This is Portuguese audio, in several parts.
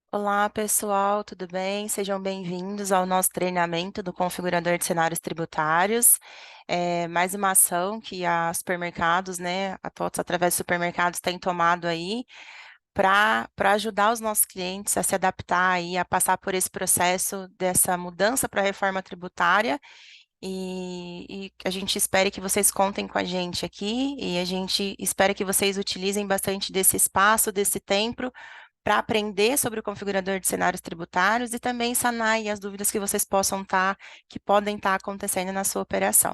Olá, pessoal, tudo bem? Sejam bem-vindos ao nosso treinamento do configurador de cenários tributários. Mais uma ação que a supermercados, né, a TOTS, através de supermercados, tem tomado aí para ajudar os nossos clientes a se adaptar e a passar por esse processo dessa mudança para a reforma tributária. E a gente espera que vocês contem com a gente aqui e a gente espera que vocês utilizem bastante desse espaço, desse tempo, para aprender sobre o configurador de cenários tributários e também sanar aí as dúvidas que vocês possam estar, que podem estar acontecendo na sua operação.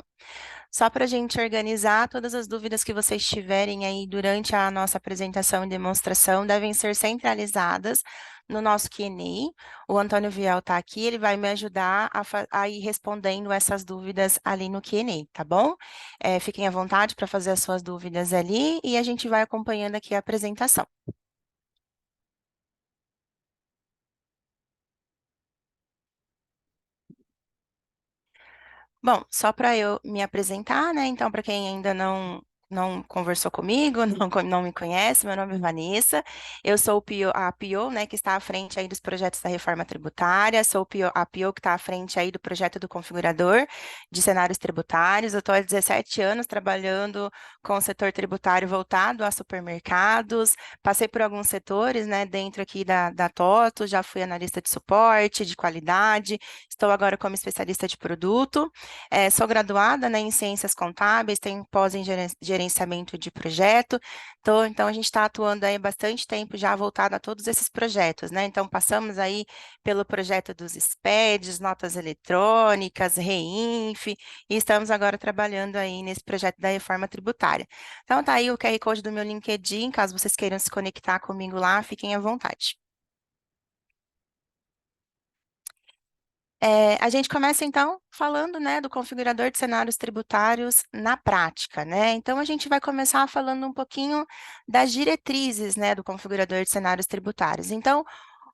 Só para a gente organizar, todas as dúvidas que vocês tiverem aí durante a nossa apresentação e demonstração devem ser centralizadas no nosso Q&A. O Antônio Viel está aqui, ele vai me ajudar a ir respondendo essas dúvidas ali no Q&A, tá bom? Fiquem à vontade para fazer as suas dúvidas ali e a gente vai acompanhando aqui a apresentação. Bom, só para eu me apresentar, né? Então, para quem ainda não conversou comigo, não me conhece, meu nome é Vanessa, eu sou a PO, né, que está à frente aí dos projetos da reforma tributária, sou a PO que está à frente aí do projeto do configurador de cenários tributários, eu estou há 17 anos trabalhando com o setor tributário voltado a supermercados, passei por alguns setores, né, dentro aqui da TOTO, já fui analista de suporte, de qualidade, estou agora como especialista de produto. Sou graduada, né, em Ciências Contábeis, tenho pós em gerenciamento de projeto, então a gente está atuando aí há bastante tempo já voltado a todos esses projetos, né? Então passamos aí pelo projeto dos SPEDs, notas eletrônicas, REINF, e estamos agora trabalhando aí nesse projeto da reforma tributária. Então tá aí o QR Code do meu LinkedIn, caso vocês queiram se conectar comigo lá, fiquem à vontade. A gente começa então falando, né, do configurador de cenários tributários na prática, né? Então a gente vai começar falando um pouquinho das diretrizes, né, do configurador de cenários tributários. Então,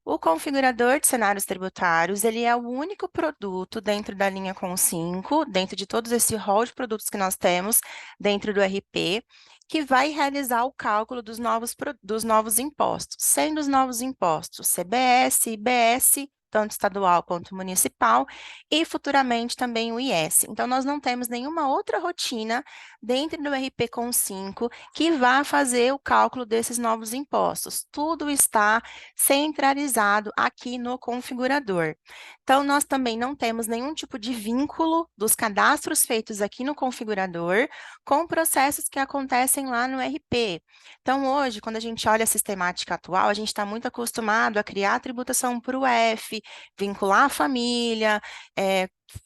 o configurador de cenários tributários, ele é o único produto dentro da linha Com5, dentro de todos esse rol de produtos que nós temos dentro do RP, que vai realizar o cálculo dos novos impostos, sendo os novos impostos CBS, IBS, tanto estadual quanto municipal, e futuramente também o IS. Então, nós não temos nenhuma outra rotina dentro do RP Com5 que vá fazer o cálculo desses novos impostos. Tudo está centralizado aqui no configurador. Então, nós também não temos nenhum tipo de vínculo dos cadastros feitos aqui no configurador com processos que acontecem lá no RP. Então, hoje, quando a gente olha a sistemática atual, a gente está muito acostumado a criar a tributação por UF, vincular a família,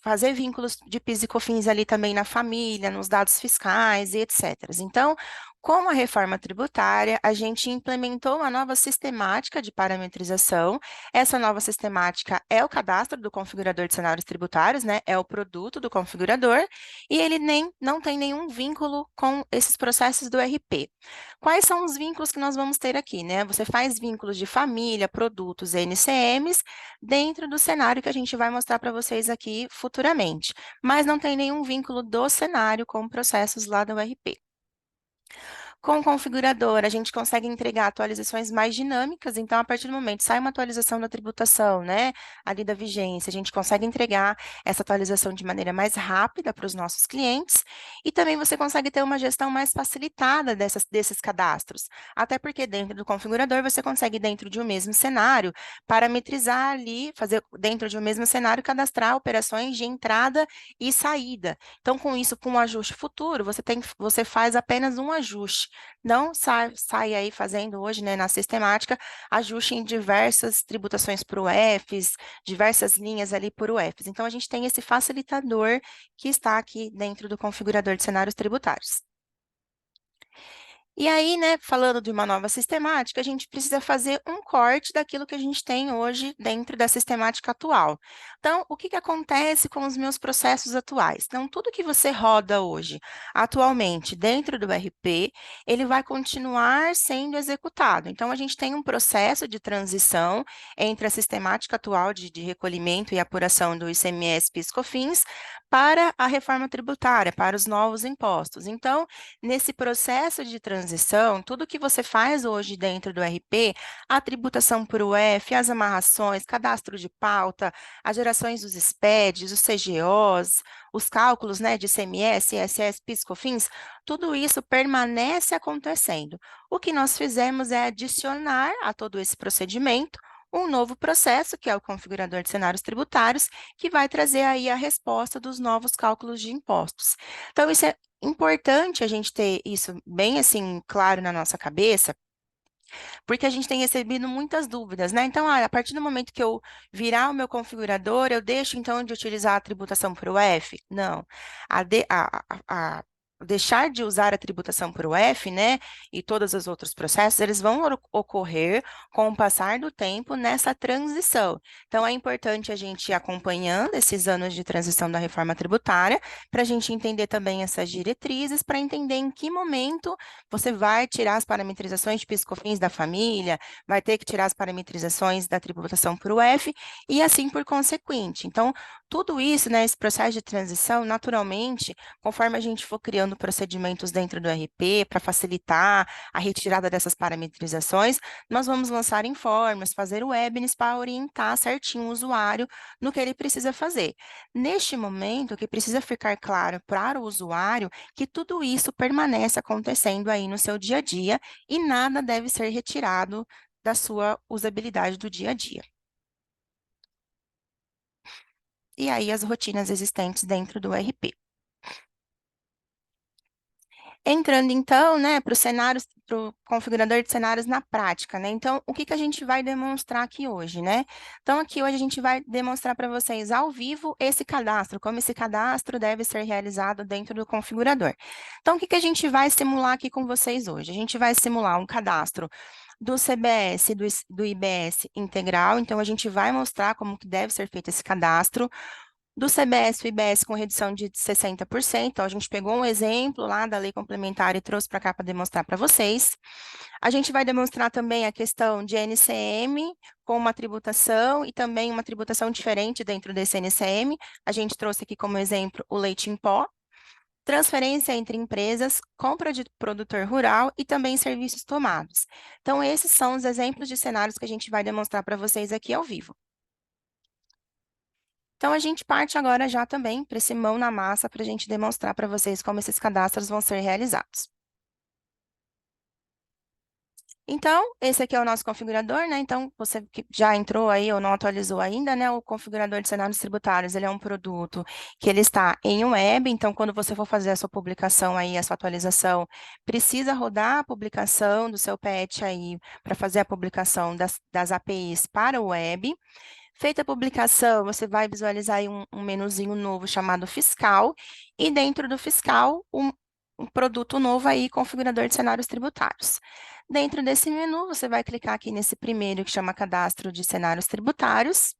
fazer vínculos de PIS e COFINS ali também na família, nos dados fiscais e etc. Então, com a reforma tributária, a gente implementou uma nova sistemática de parametrização. Essa nova sistemática é o cadastro do configurador de cenários tributários, né? É o produto do configurador, e ele não tem nenhum vínculo com esses processos do RP. Quais são os vínculos que nós vamos ter aqui, né? Você faz vínculos de família, produtos, NCMs, dentro do cenário que a gente vai mostrar para vocês aqui futuramente, mas não tem nenhum vínculo do cenário com processos lá do RP. Com o configurador, a gente consegue entregar atualizações mais dinâmicas, então, a partir do momento que sai uma atualização da tributação, né, ali da vigência, a gente consegue entregar essa atualização de maneira mais rápida para os nossos clientes, e também você consegue ter uma gestão mais facilitada desses cadastros, até porque dentro do configurador você consegue, dentro de um mesmo cenário, parametrizar ali, fazer dentro de um mesmo cenário, cadastrar operações de entrada e saída. Então, com isso, com um ajuste futuro, você faz apenas um ajuste. Não sai aí fazendo hoje, né, na sistemática, ajuste em diversas tributações por UFs, diversas linhas ali por UFs. Então, a gente tem esse facilitador que está aqui dentro do configurador de cenários tributários. E aí, né, falando de uma nova sistemática, a gente precisa fazer um corte daquilo que a gente tem hoje dentro da sistemática atual. Então, o que que acontece com os meus processos atuais? Então, tudo que você roda hoje, atualmente, dentro do RP, ele vai continuar sendo executado. Então, a gente tem um processo de transição entre a sistemática atual de recolhimento e apuração do ICMS, PIS/COFINS, para a reforma tributária, para os novos impostos. Então, nesse processo de transição, tudo que você faz hoje dentro do RP, a tributação por UF, as amarrações, cadastro de pauta, as gerações dos SPEDs, os CGOs, os cálculos, né, de ICMS, ISS, PIS, COFINS, tudo isso permanece acontecendo. O que nós fizemos é adicionar a todo esse procedimento um novo processo, que é o configurador de cenários tributários, que vai trazer aí a resposta dos novos cálculos de impostos. Então, isso é importante a gente ter isso bem assim claro na nossa cabeça, porque a gente tem recebido muitas dúvidas, né? Então, a partir do momento que eu virar o meu configurador, eu deixo então de utilizar a tributação por UF? Não. Deixar de usar a tributação por UF, né, e todos os outros processos, eles vão ocorrer com o passar do tempo nessa transição. Então, é importante a gente ir acompanhando esses anos de transição da reforma tributária, para a gente entender também essas diretrizes, para entender em que momento você vai tirar as parametrizações de PIS/COFINS da família, vai ter que tirar as parametrizações da tributação por UF e assim por consequente. Então, tudo isso, né, esse processo de transição, naturalmente, conforme a gente for criando procedimentos dentro do RP para facilitar a retirada dessas parametrizações, nós vamos lançar informes, fazer webinars para orientar certinho o usuário no que ele precisa fazer. Neste momento, o que precisa ficar claro para o usuário que tudo isso permanece acontecendo aí no seu dia a dia e nada deve ser retirado da sua usabilidade do dia a dia. E aí as rotinas existentes dentro do RP. Entrando então, né, para os cenários, para o configurador de cenários na prática, né? Então, o que que a gente vai demonstrar aqui hoje, né? Então, aqui hoje a gente vai demonstrar para vocês ao vivo esse cadastro, como esse cadastro deve ser realizado dentro do configurador. Então, o que que a gente vai simular aqui com vocês hoje? A gente vai simular um cadastro do CBS, do IBS integral, então a gente vai mostrar como que deve ser feito esse cadastro, do CBS e IBS com redução de 60%. Então, a gente pegou um exemplo lá da lei complementar e trouxe para cá para demonstrar para vocês. A gente vai demonstrar também a questão de NCM com uma tributação e também uma tributação diferente dentro desse NCM. A gente trouxe aqui como exemplo o leite em pó, transferência entre empresas, compra de produtor rural e também serviços tomados. Então, esses são os exemplos de cenários que a gente vai demonstrar para vocês aqui ao vivo. Então, a gente parte agora já também para esse mão na massa para a gente demonstrar para vocês como esses cadastros vão ser realizados. Então, esse aqui é o nosso configurador, né? Então, você que já entrou aí ou não atualizou ainda, né? O configurador de cenários tributários, ele é um produto que ele está em web, então, quando você for fazer a sua publicação aí, a sua atualização, precisa rodar a publicação do seu PET aí para fazer a publicação das APIs para o web. Feita a publicação, você vai visualizar aí um menuzinho novo chamado Fiscal, e dentro do Fiscal, um produto novo aí, configurador de cenários tributários. Dentro desse menu, você vai clicar aqui nesse primeiro que chama Cadastro de Cenários Tributários,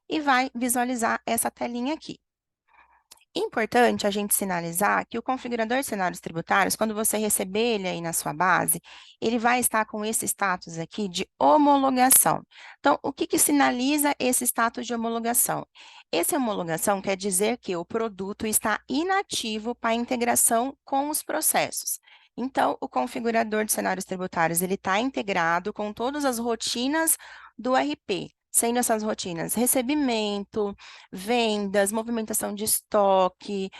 e vai visualizar essa telinha aqui. Importante a gente sinalizar que o configurador de cenários tributários, quando você receber ele aí na sua base, ele vai estar com esse status aqui de homologação. Então, o que que sinaliza esse status de homologação? Essa homologação quer dizer que o produto está inativo para integração com os processos. Então, o configurador de cenários tributários, ele está integrado com todas as rotinas do RP, sendo essas rotinas recebimento, vendas, movimentação de estoque,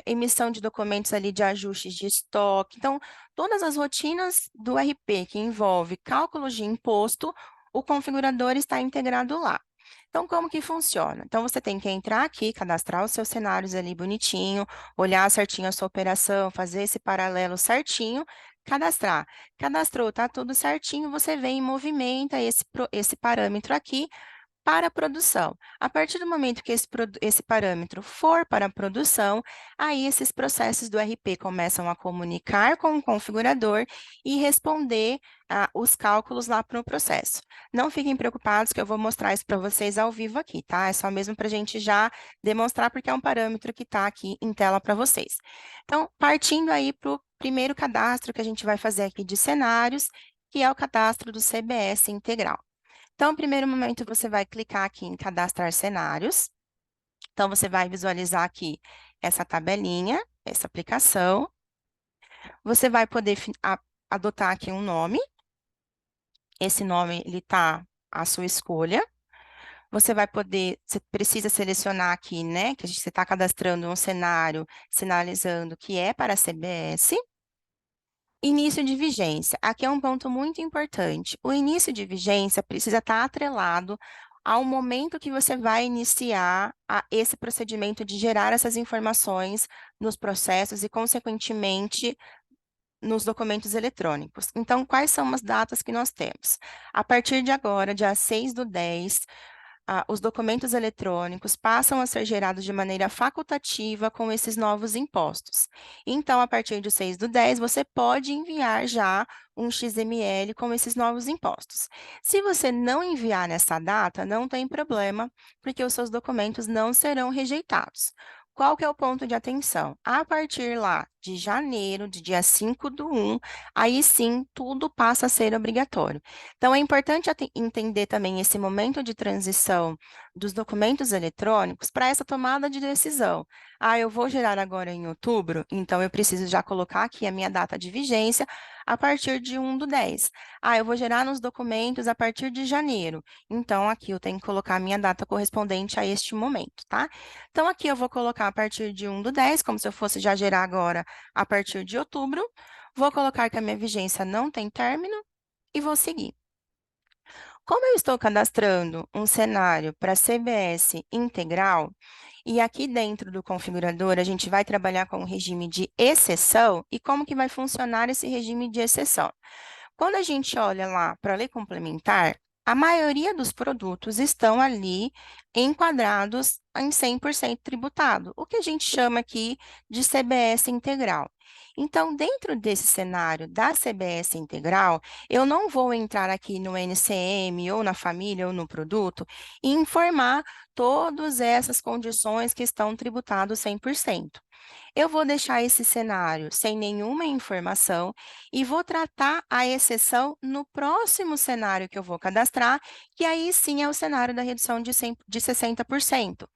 emissão de documentos ali de ajustes de estoque. Então, todas as rotinas do RP que envolve cálculos de imposto, o configurador está integrado lá. Então, como que funciona? Então, você tem que entrar aqui, cadastrar os seus cenários ali bonitinho, olhar certinho a sua operação, fazer esse paralelo certinho, cadastrar. Cadastrou, tá tudo certinho, você vem e movimenta esse parâmetro aqui para a produção. A partir do momento que esse parâmetro for para a produção, aí esses processos do RP começam a comunicar com o configurador e responder os cálculos lá para o processo. Não fiquem preocupados que eu vou mostrar isso para vocês ao vivo aqui, tá? É só mesmo para a gente já demonstrar, porque é um parâmetro que está aqui em tela para vocês. Então, partindo aí para o primeiro cadastro que a gente vai fazer aqui de cenários, que é o cadastro do CBS integral. Então, no primeiro momento, você vai clicar aqui em cadastrar cenários. Então, você vai visualizar aqui essa tabelinha, essa aplicação. Você vai poder adotar aqui um nome. Esse nome, ele está à sua escolha. Você vai poder, você precisa selecionar aqui, né, que você está cadastrando um cenário, sinalizando que é para a CBS. Início de vigência. Aqui é um ponto muito importante. O início de vigência precisa estar atrelado ao momento que você vai iniciar esse procedimento de gerar essas informações nos processos e, consequentemente, nos documentos eletrônicos. Então, quais são as datas que nós temos? A partir de agora, dia 6/10, os documentos eletrônicos passam a ser gerados de maneira facultativa com esses novos impostos. Então, a partir do 6/10, você pode enviar já um XML com esses novos impostos. Se você não enviar nessa data, não tem problema, porque os seus documentos não serão rejeitados. Qual que é o ponto de atenção? A partir lá de janeiro, de dia 5/1, aí sim tudo passa a ser obrigatório. Então, é importante entender também esse momento de transição dos documentos eletrônicos para essa tomada de decisão. Eu vou gerar agora em outubro, então eu preciso já colocar aqui a minha data de vigência a partir de 1/10. Eu vou gerar nos documentos a partir de janeiro, então aqui eu tenho que colocar a minha data correspondente a este momento, tá? Então, aqui eu vou colocar a partir de 1/10, como se eu fosse já gerar agora a partir de outubro. Vou colocar que a minha vigência não tem término e vou seguir. Como eu estou cadastrando um cenário para CBS integral, e aqui dentro do configurador a gente vai trabalhar com o regime de exceção, e como que vai funcionar esse regime de exceção? Quando a gente olha lá para a lei complementar, a maioria dos produtos estão ali enquadrados em 100% tributado, o que a gente chama aqui de CBS integral. Então, dentro desse cenário da CBS integral, eu não vou entrar aqui no NCM, ou na família, ou no produto, e informar todas essas condições que estão tributados 100%. Eu vou deixar esse cenário sem nenhuma informação e vou tratar a exceção no próximo cenário que eu vou cadastrar, que aí sim é o cenário da redução de 60%.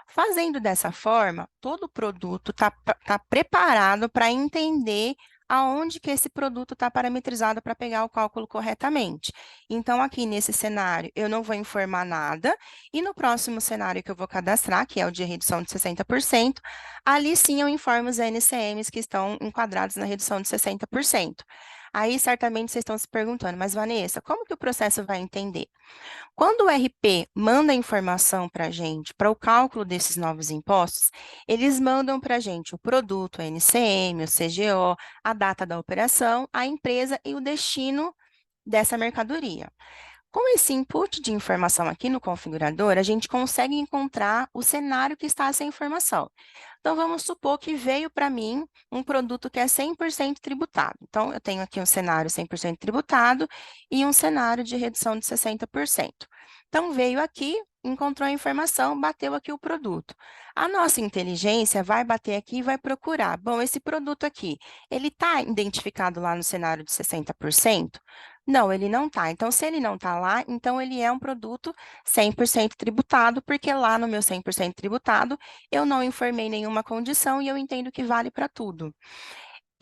Fazendo dessa forma, todo produto está preparado para entender aonde que esse produto está parametrizado para pegar o cálculo corretamente. Então, aqui nesse cenário, eu não vou informar nada, e no próximo cenário que eu vou cadastrar, que é o de redução de 60%, ali sim eu informo os NCMs que estão enquadrados na redução de 60%. Aí, certamente, vocês estão se perguntando, mas, Vanessa, como que o processo vai entender? Quando o RP manda informação para a gente, para o cálculo desses novos impostos, eles mandam para a gente o produto, o NCM, o CGO, a data da operação, a empresa e o destino dessa mercadoria. Com esse input de informação aqui no configurador, a gente consegue encontrar o cenário que está essa informação. Então, vamos supor que veio para mim um produto que é 100% tributado. Então, eu tenho aqui um cenário 100% tributado e um cenário de redução de 60%. Então, veio aqui, encontrou a informação, bateu aqui o produto. A nossa inteligência vai bater aqui e vai procurar. Bom, esse produto aqui, ele está identificado lá no cenário de 60%? Não, ele não está. Então, se ele não está lá, então ele é um produto 100% tributado, porque lá no meu 100% tributado, eu não informei nenhuma condição e eu entendo que vale para tudo.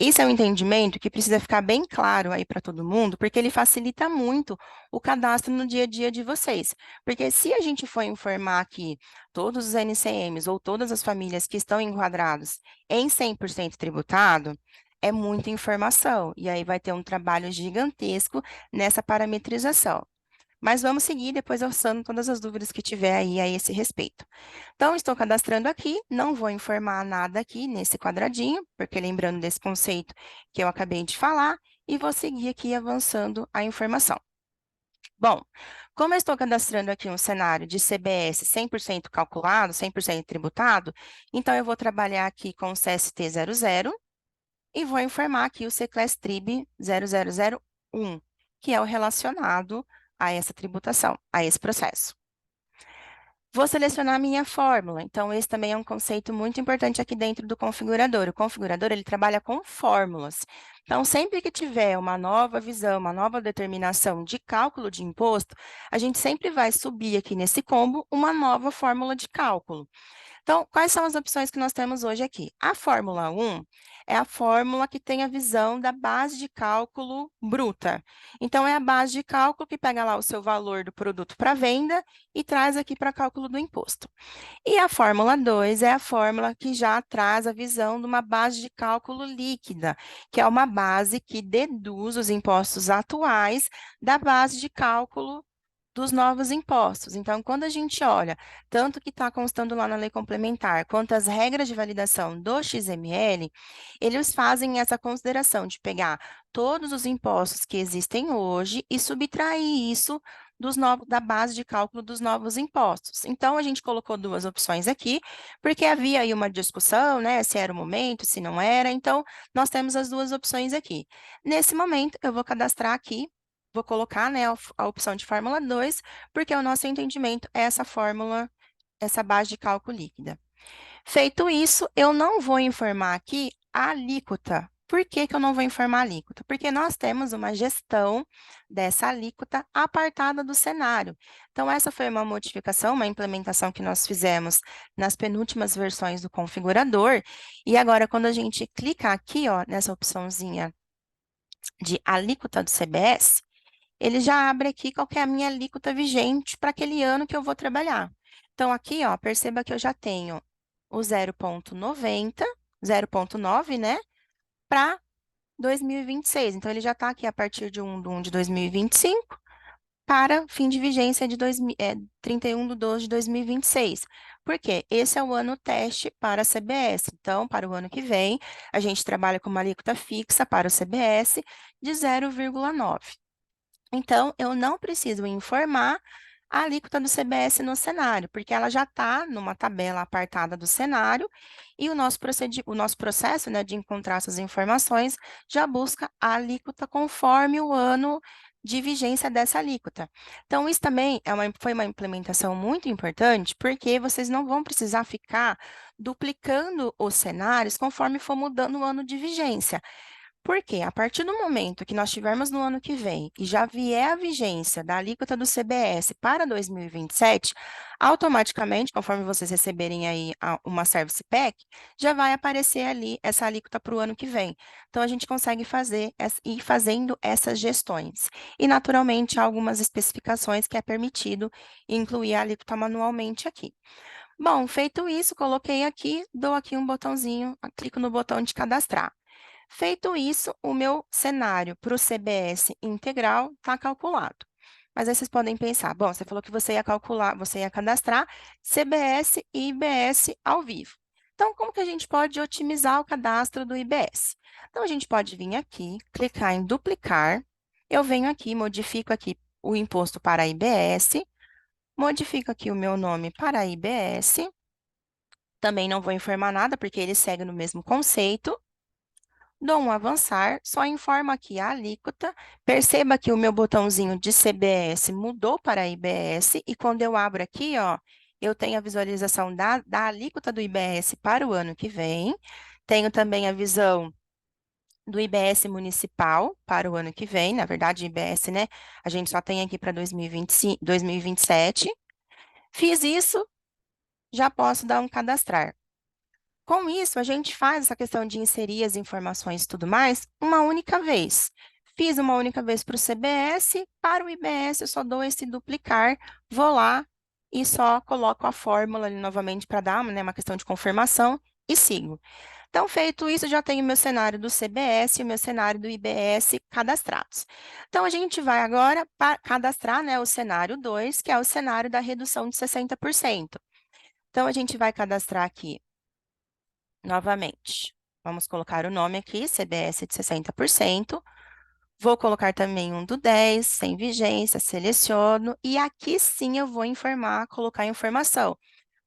Esse é um entendimento que precisa ficar bem claro aí para todo mundo, porque ele facilita muito o cadastro no dia a dia de vocês. Porque se a gente for informar aqui todos os NCMs ou todas as famílias que estão enquadrados em 100% tributado, é muita informação, e aí vai ter um trabalho gigantesco nessa parametrização. Mas vamos seguir, depois eu sano todas as dúvidas que tiver aí a esse respeito. Então, estou cadastrando aqui, não vou informar nada aqui nesse quadradinho, porque lembrando desse conceito que eu acabei de falar, e vou seguir aqui avançando a informação. Bom, como eu estou cadastrando aqui um cenário de CBS 100% calculado, 100% tributado, então eu vou trabalhar aqui com o CST00 e vou informar aqui o CClass Trib 0001, que é o relacionado a essa tributação, a esse processo. Vou selecionar a minha fórmula, então esse também é um conceito muito importante aqui dentro do configurador. O configurador, ele trabalha com fórmulas. Então, sempre que tiver uma nova visão, uma nova determinação de cálculo de imposto, a gente sempre vai subir aqui nesse combo uma nova fórmula de cálculo. Então, quais são as opções que nós temos hoje aqui? A Fórmula 1 é a fórmula que tem a visão da base de cálculo bruta. Então, é a base de cálculo que pega lá o seu valor do produto para venda e traz aqui para cálculo do imposto. E a Fórmula 2 é a fórmula que já traz a visão de uma base de cálculo líquida, que é uma base que deduz os impostos atuais da base de cálculo dos novos impostos. Então, quando a gente olha tanto o que está constando lá na lei complementar, quanto as regras de validação do XML, eles fazem essa consideração de pegar todos os impostos que existem hoje e subtrair isso da base de cálculo dos novos impostos. Então, a gente colocou duas opções aqui, porque havia aí uma discussão, né, se era o momento, se não era, então, nós temos as duas opções aqui. Nesse momento, eu vou cadastrar aqui, vou colocar, né, a opção de fórmula 2, porque o nosso entendimento é essa fórmula, essa base de cálculo líquida. Feito isso, eu não vou informar aqui a alíquota. Por que que eu não vou informar a alíquota? Porque nós temos uma gestão dessa alíquota apartada do cenário. Então, essa foi uma modificação, uma implementação que nós fizemos nas penúltimas versões do configurador. E agora, quando a gente clica aqui, ó, nessa opçãozinha de alíquota do CBS, ele já abre aqui qual que é a minha alíquota vigente para aquele ano que eu vou trabalhar. Então, aqui, ó, perceba que eu já tenho o 0,90, 0,9, né, para 2026. Então, ele já está aqui a partir de 1 de 1 de 2025 para fim de vigência de 31 de 12 de 2026. Por quê? Esse é o ano teste para a CBS. Então, para o ano que vem, a gente trabalha com uma alíquota fixa para o CBS de 0,9. Então, eu não preciso informar a alíquota do CBS no cenário, porque ela já está numa tabela apartada do cenário e o nosso processo, né, de encontrar essas informações já busca a alíquota conforme o ano de vigência dessa alíquota. Então, isso também foi uma implementação muito importante, porque vocês não vão precisar ficar duplicando os cenários conforme for mudando o ano de vigência. Porque a partir do momento que nós tivermos no ano que vem e já vier a vigência da alíquota do CBS para 2027, automaticamente, conforme vocês receberem aí uma Service Pack, já vai aparecer ali essa alíquota para o ano que vem. Então, a gente consegue ir fazendo essas gestões. E, naturalmente, há algumas especificações que é permitido incluir a alíquota manualmente aqui. Bom, feito isso, coloquei aqui, dou aqui um botãozinho, clico no botão de cadastrar. Feito isso, o meu cenário para o CBS integral está calculado. Mas aí vocês podem pensar, bom, você falou que você ia calcular, você ia cadastrar CBS e IBS ao vivo. Então, como que a gente pode otimizar o cadastro do IBS? Então, a gente pode vir aqui, clicar em duplicar, eu venho aqui, modifico aqui o imposto para IBS, modifico aqui o meu nome para IBS, também não vou informar nada, porque ele segue no mesmo conceito, dou um avançar, só informo aqui a alíquota. Perceba que o meu botãozinho de CBS mudou para IBS e quando eu abro aqui, ó, eu tenho a visualização da alíquota do IBS para o ano que vem. Tenho também a visão do IBS municipal para o ano que vem. Na verdade, IBS, né? A gente só tem aqui para 2025, 2027. Fiz isso, já posso dar um cadastrar. Com isso, a gente faz essa questão de inserir as informações e tudo mais uma única vez. Fiz uma única vez para o CBS, para o IBS eu só dou esse duplicar, vou lá e só coloco a fórmula ali novamente para dar, né, uma questão de confirmação e sigo. Então, feito isso, já tenho o meu cenário do CBS e o meu cenário do IBS cadastrados. Então, a gente vai agora cadastrar, né, o cenário 2, que é o cenário da redução de 60%. Então, a gente vai cadastrar aqui novamente. Vamos colocar o nome aqui, CBS de 60%. Vou colocar também um do 10, sem vigência, seleciono. E aqui sim eu vou informar, colocar a informação.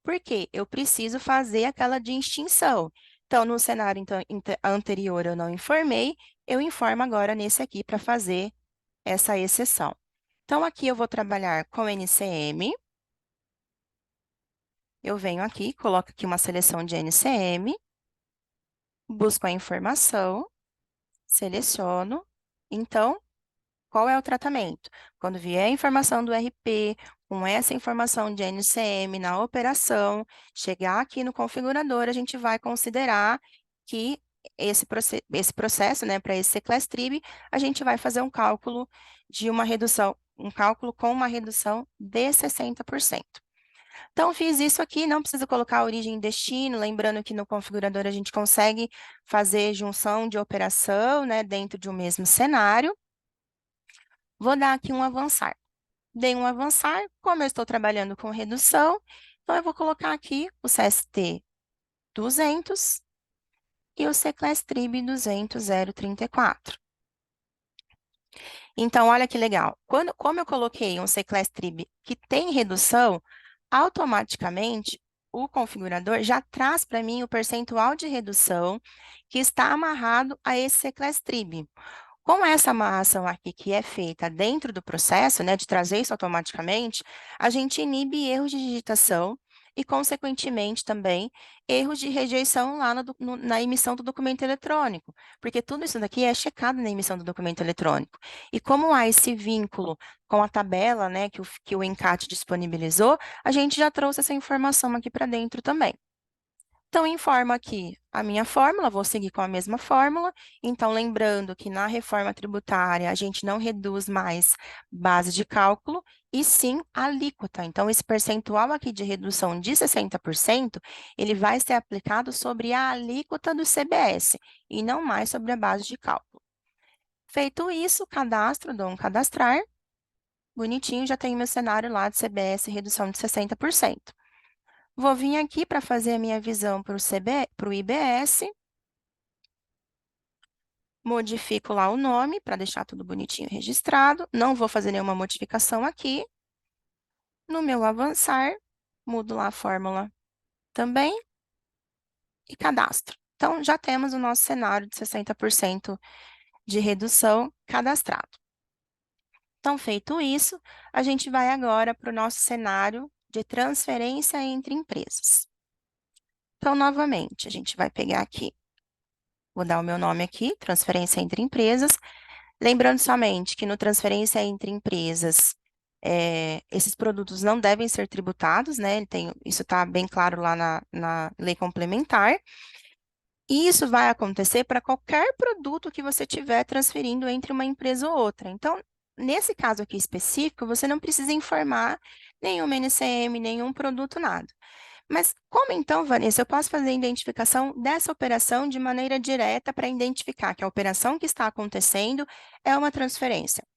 Por quê? Eu preciso fazer aquela de extinção. Então, no cenário anterior eu não informei, eu informo agora nesse aqui para fazer essa exceção. Então, aqui eu vou trabalhar com NCM. Eu venho aqui, coloco aqui uma seleção de NCM, busco a informação, seleciono. Então, qual é o tratamento? Quando vier a informação do RP, com essa informação de NCM na operação, chegar aqui no configurador, a gente vai considerar que esse processo, né, para esse Seclastrib, a gente vai fazer um cálculo de uma redução, um cálculo com uma redução de 60%. Então, fiz isso aqui, não preciso colocar origem e destino, lembrando que no configurador a gente consegue fazer junção de operação, né, dentro de um mesmo cenário. Vou dar aqui um avançar. Dei um avançar, como eu estou trabalhando com redução, então eu vou colocar aqui o CST 200 e o Seclastrib 200.034. Então, olha que legal. Como eu coloquei um Seclastrib que tem redução, automaticamente o configurador já traz para mim o percentual de redução que está amarrado a esse Seclastrib. Com essa amarração aqui que é feita dentro do processo, né, de trazer isso automaticamente, a gente inibe erros de digitação e, consequentemente, também erros de rejeição lá na emissão do documento eletrônico, porque tudo isso daqui é checado na emissão do documento eletrônico. E como há esse vínculo com a tabela, né, que o ENCAT disponibilizou, a gente já trouxe essa informação aqui para dentro também. Então, informo aqui a minha fórmula, vou seguir com a mesma fórmula. Então, lembrando que na reforma tributária a gente não reduz mais base de cálculo, e sim alíquota. Então, esse percentual aqui de redução de 60%, ele vai ser aplicado sobre a alíquota do CBS, e não mais sobre a base de cálculo. Feito isso, cadastro, dou um cadastrar. Bonitinho, já tenho meu cenário lá de CBS, redução de 60%. Vou vir aqui para fazer a minha visão para o IBS. Modifico lá o nome para deixar tudo bonitinho registrado. Não vou fazer nenhuma modificação aqui. No meu avançar, mudo lá a fórmula também e cadastro. Então, já temos o nosso cenário de 60% de redução cadastrado. Então, feito isso, a gente vai agora para o nosso cenário de transferência entre empresas. Então, novamente, a gente vai pegar aqui, vou dar o meu nome aqui, transferência entre empresas. Lembrando somente que no transferência entre empresas, esses produtos não devem ser tributados, né? Isso está bem claro lá na lei complementar. E isso vai acontecer para qualquer produto que você estiver transferindo entre uma empresa ou outra. Então, nesse caso aqui específico, você não precisa informar nenhuma NCM, nenhum produto, nada. Mas como então, Vanessa, eu posso fazer a identificação dessa operação de maneira direta para identificar que a operação que está acontecendo é uma transferência?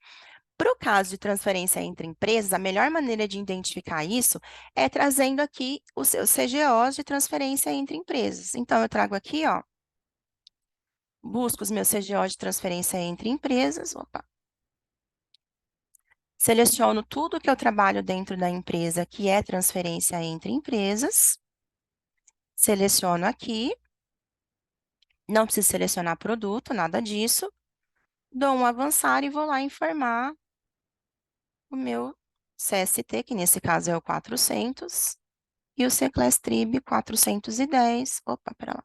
Para o caso de transferência entre empresas, a melhor maneira de identificar isso é trazendo aqui os seus CGOs de transferência entre empresas. Então, eu trago aqui, ó, busco os meus CGOs de transferência entre empresas, opa. Seleciono tudo que eu trabalho dentro da empresa, que é transferência entre empresas. Seleciono aqui. Não preciso selecionar produto, nada disso. Dou um avançar e vou lá informar o meu CST, que nesse caso é o 400, e o Seclastrib 410. Opa, pera lá.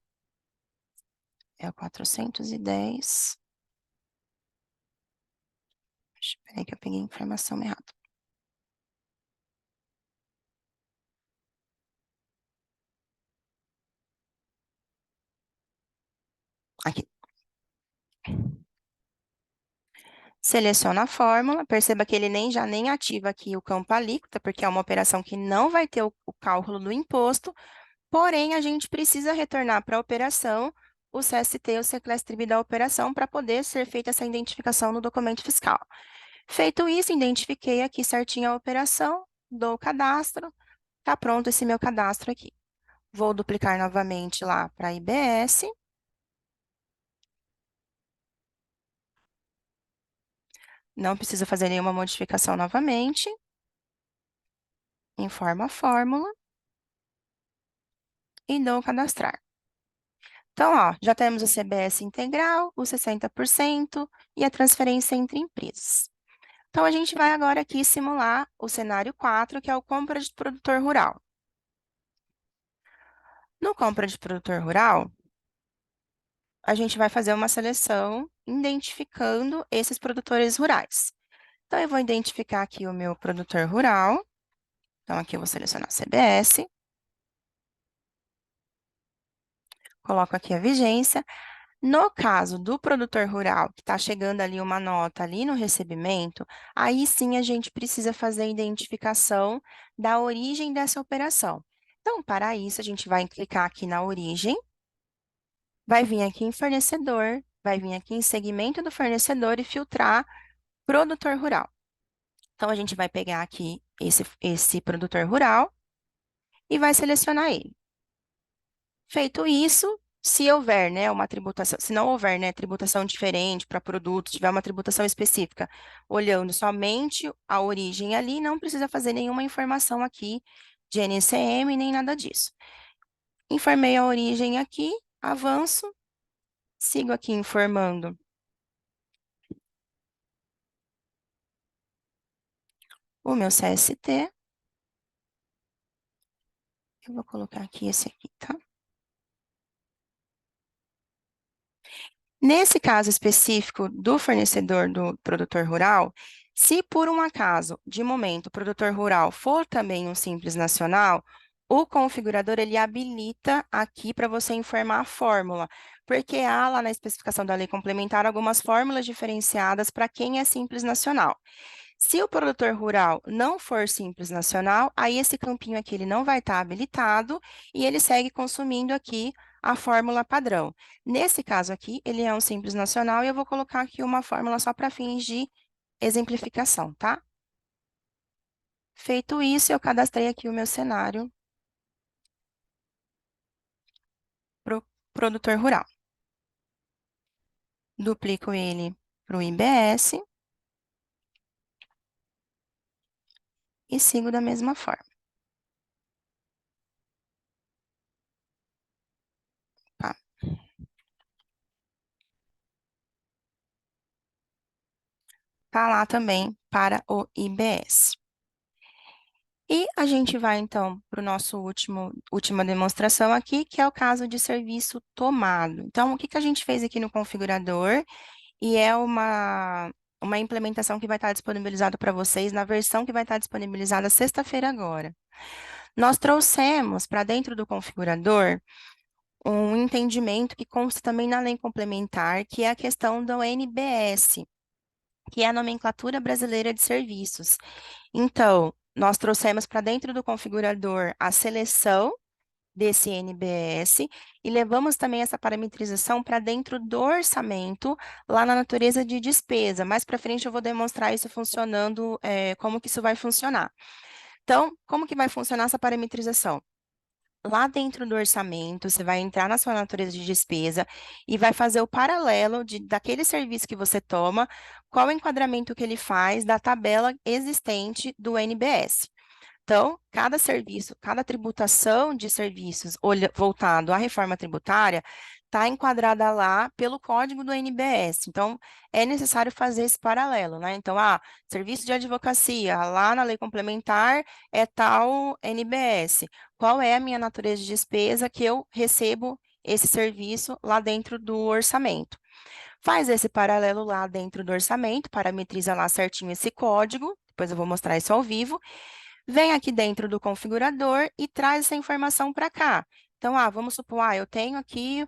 É o 410. Espera aí que eu peguei a informação errada. Aqui. Seleciona a fórmula, perceba que ele já nem ativa aqui o campo alíquota, porque é uma operação que não vai ter o cálculo do imposto, porém a gente precisa retornar para a operação o CST, o Seclastrib da operação, para poder ser feita essa identificação no documento fiscal. Feito isso, identifiquei aqui certinho a operação, dou o cadastro, está pronto esse meu cadastro aqui. Vou duplicar novamente lá para a IBS. Não precisa fazer nenhuma modificação novamente. Informo a fórmula e dou cadastrar. Então, ó, já temos o CBS integral, o 60% e a transferência entre empresas. Então, a gente vai agora aqui simular o cenário 4, que é o compra de produtor rural. No compra de produtor rural, a gente vai fazer uma seleção identificando esses produtores rurais. Então, eu vou identificar aqui o meu produtor rural. Então, aqui eu vou selecionar CBS, coloco aqui a vigência. No caso do produtor rural, que está chegando ali uma nota ali no recebimento, aí sim a gente precisa fazer a identificação da origem dessa operação. Então, para isso, a gente vai clicar aqui na origem, vai vir aqui em fornecedor, vai vir aqui em segmento do fornecedor e filtrar produtor rural. Então, a gente vai pegar aqui esse produtor rural e vai selecionar ele. Feito isso, se houver, né, uma tributação, se não houver, né, tributação diferente para produtos, tiver uma tributação específica, olhando somente a origem ali, não precisa fazer nenhuma informação aqui de NCM nem nada disso. Informei a origem aqui, avanço, sigo aqui informando o meu CST. Eu vou colocar aqui esse aqui, tá? Nesse caso específico do fornecedor do produtor rural, se por um acaso, de momento, o produtor rural for também um simples nacional, o configurador ele habilita aqui para você informar a fórmula, porque há lá na especificação da lei complementar algumas fórmulas diferenciadas para quem é simples nacional. Se o produtor rural não for simples nacional, aí esse campinho aqui ele não vai estar habilitado e ele segue consumindo aqui a fórmula padrão. Nesse caso aqui, ele é um simples nacional e eu vou colocar aqui uma fórmula só para fins de exemplificação, tá? Feito isso, eu cadastrei aqui o meu cenário para o produtor rural. Duplico ele para o IBS e sigo da mesma forma. Tá, tá lá também para o IBS. E a gente vai, então, para o nosso última demonstração aqui, que é o caso de serviço tomado. Então, o que que a gente fez aqui no configurador? E é uma implementação que vai estar disponibilizada para vocês na versão que vai estar disponibilizada sexta-feira agora. Nós trouxemos para dentro do configurador um entendimento que consta também na lei complementar, que é a questão do NBS, que é a Nomenclatura Brasileira de Serviços. Então, nós trouxemos para dentro do configurador a seleção desse NBS e levamos também essa parametrização para dentro do orçamento, lá na natureza de despesa. Mais para frente eu vou demonstrar isso funcionando, como que isso vai funcionar. Então, como que vai funcionar essa parametrização? Lá dentro do orçamento, você vai entrar na sua natureza de despesa e vai fazer o paralelo daquele serviço que você toma, qual o enquadramento que ele faz da tabela existente do NBS. Então, cada serviço, cada tributação de serviços voltado à reforma tributária está enquadrada lá pelo código do NBS. Então, é necessário fazer esse paralelo, né? Então, serviço de advocacia, lá na lei complementar é tal NBS. Qual é a minha natureza de despesa que eu recebo esse serviço lá dentro do orçamento? Faz esse paralelo lá dentro do orçamento, parametriza lá certinho esse código, depois eu vou mostrar isso ao vivo. Vem aqui dentro do configurador e traz essa informação para cá. Então, vamos supor, eu tenho aqui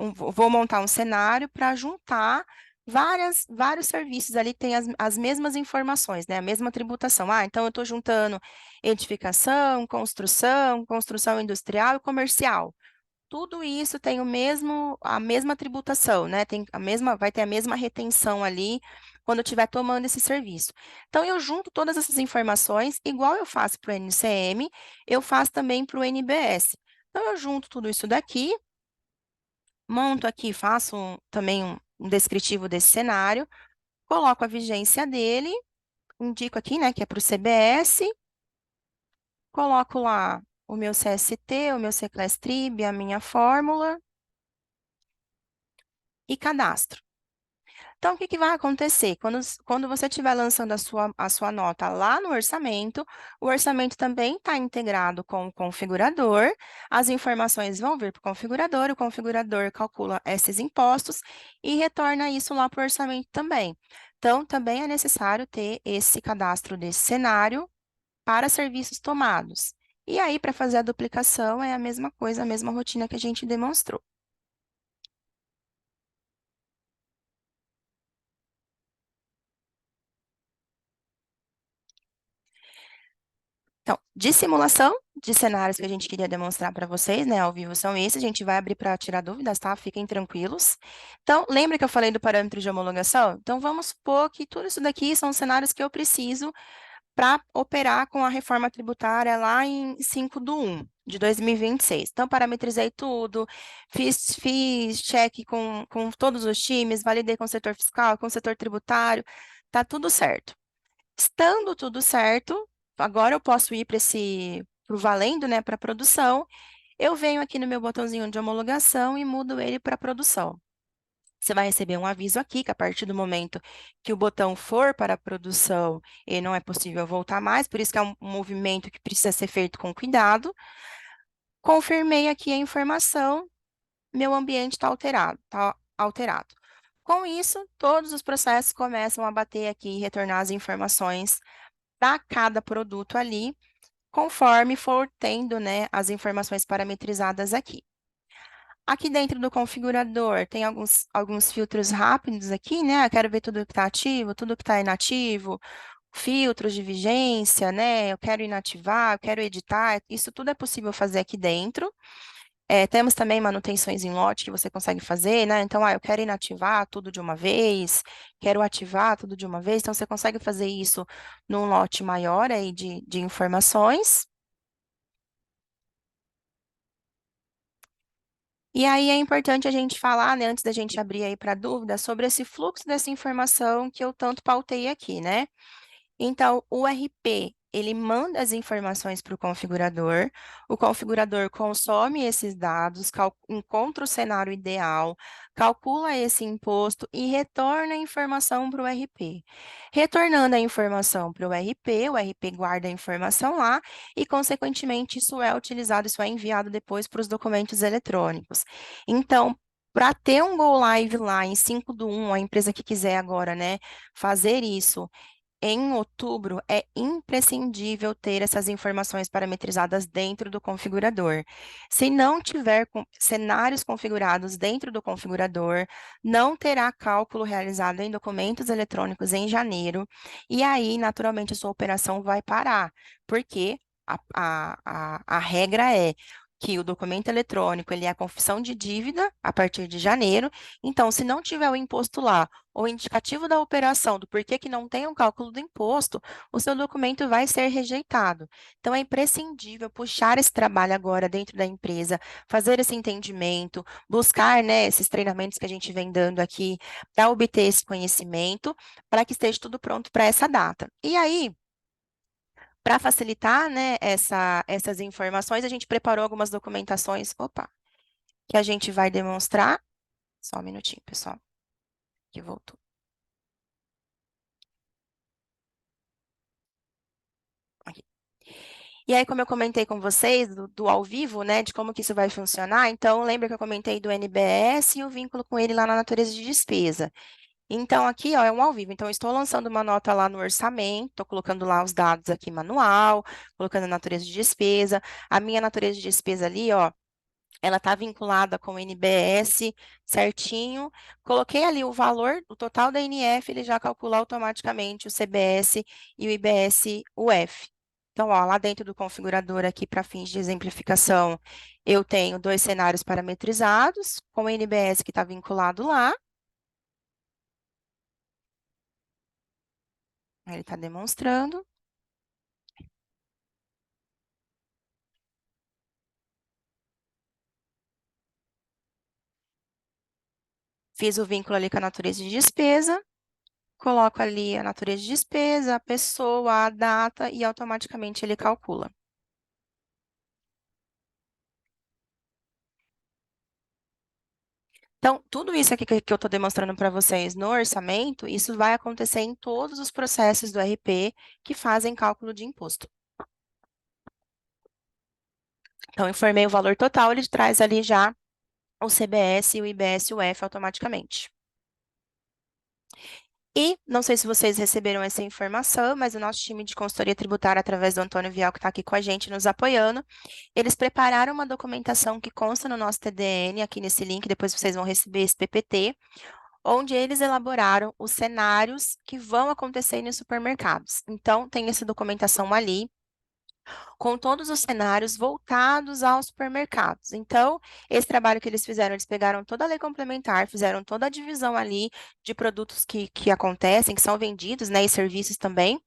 vou montar um cenário para juntar vários serviços ali que têm as mesmas informações, né? A mesma tributação. Então eu estou juntando edificação, construção industrial e comercial. Tudo isso tem a mesma tributação, né? Vai ter a mesma retenção ali quando eu estiver tomando esse serviço. Então, eu junto todas essas informações, igual eu faço para o NCM, eu faço também para o NBS. Então, eu junto tudo isso daqui, monto aqui, faço também um descritivo desse cenário, coloco a vigência dele, indico aqui, né, que é para o CBS, coloco lá o meu CST, o meu CClass-Trib, a minha fórmula, e cadastro. Então, o que que vai acontecer? Quando você estiver lançando a sua nota lá no orçamento, o orçamento também está integrado com o configurador, as informações vão vir para o configurador calcula esses impostos e retorna isso lá para o orçamento também. Então, também é necessário ter esse cadastro desse cenário para serviços tomados. E aí, para fazer a duplicação, é a mesma coisa, a mesma rotina que a gente demonstrou. Então, de simulação de cenários que a gente queria demonstrar para vocês, né, ao vivo são esses, a gente vai abrir para tirar dúvidas, tá? Fiquem tranquilos. Então, lembra que eu falei do parâmetro de homologação? Então, vamos supor que tudo isso daqui são cenários que eu preciso para operar com a reforma tributária lá em 5/1 de 2026. Então, parametrizei tudo, fiz check com todos os times, validei com o setor fiscal, com o setor tributário, tá tudo certo. Estando tudo certo, agora eu posso ir para o valendo, né, para produção. Eu venho aqui no meu botãozinho de homologação e mudo ele para produção. Você vai receber um aviso aqui que a partir do momento que o botão for para a produção, ele não é possível voltar mais, por isso que é um movimento que precisa ser feito com cuidado. Confirmei aqui a informação, meu ambiente está alterado, tá alterado. Com isso, todos os processos começam a bater aqui e retornar as informações para cada produto ali, conforme for tendo, né, as informações parametrizadas aqui. Aqui dentro do configurador tem alguns filtros rápidos aqui, né? Eu quero ver tudo que está ativo, tudo que está inativo, filtros de vigência, né? Eu quero inativar, eu quero editar, isso tudo é possível fazer aqui dentro. Temos também manutenções em lote que você consegue fazer, né? Então, eu quero inativar tudo de uma vez, quero ativar tudo de uma vez, então você consegue fazer isso num lote maior aí de informações. E aí é importante a gente falar, né, antes da gente abrir aí para dúvida, sobre esse fluxo dessa informação que eu tanto pautei aqui, né? Então, o RP, ele manda as informações para o configurador consome esses dados, encontra o cenário ideal, calcula esse imposto e retorna a informação para o RP. Retornando a informação para o RP guarda a informação lá e, consequentemente, isso é utilizado, isso é enviado depois para os documentos eletrônicos. Então, para ter um go live lá em 5/1, a empresa que quiser agora, né, fazer isso em outubro, é imprescindível ter essas informações parametrizadas dentro do configurador. Se não tiver cenários configurados dentro do configurador, não terá cálculo realizado em documentos eletrônicos em janeiro, e aí, naturalmente, a sua operação vai parar, porque a regra é que o documento eletrônico ele é a confissão de dívida a partir de janeiro, então, se não tiver o imposto lá, ou indicativo da operação, do porquê que não tem um cálculo do imposto, o seu documento vai ser rejeitado. Então, é imprescindível puxar esse trabalho agora dentro da empresa, fazer esse entendimento, buscar, né, esses treinamentos que a gente vem dando aqui para obter esse conhecimento, para que esteja tudo pronto para essa data. E aí, para facilitar, né, essas informações, a gente preparou algumas documentações, opa, que a gente vai demonstrar. Só um minutinho, pessoal, que voltou. Aqui. E aí, como eu comentei com vocês, do ao vivo, né, de como que isso vai funcionar, então, lembra que eu comentei do NBS e o vínculo com ele lá na natureza de despesa. Então, aqui, ó, é um ao vivo. Então, eu estou lançando uma nota lá no orçamento, estou colocando lá os dados aqui manual, colocando a natureza de despesa. A minha natureza de despesa ali, ó, ela está vinculada com o NBS certinho. Coloquei ali o valor, o total da NF, ele já calcula automaticamente o CBS e o IBS-UF. Então, ó, lá dentro do configurador aqui, para fins de exemplificação, eu tenho dois cenários parametrizados, com o NBS que está vinculado lá. Ele está demonstrando. Fiz o vínculo ali com a natureza de despesa. Coloco ali a natureza de despesa, a pessoa, a data e automaticamente ele calcula. Então, tudo isso aqui que eu estou demonstrando para vocês no orçamento, isso vai acontecer em todos os processos do RP que fazem cálculo de imposto. Então, informei o valor total, ele traz ali já o CBS, o IBS e o F automaticamente. E, não sei se vocês receberam essa informação, mas o nosso time de consultoria tributária, através do Antônio Vial, que está aqui com a gente, nos apoiando, eles prepararam uma documentação que consta no nosso TDN, aqui nesse link, depois vocês vão receber esse PPT, onde eles elaboraram os cenários que vão acontecer nos supermercados. Então, tem essa documentação ali, com todos os cenários voltados aos supermercados. Então, esse trabalho que eles fizeram, eles pegaram toda a lei complementar, fizeram toda a divisão ali de produtos que acontecem, que são vendidos, né, e serviços também.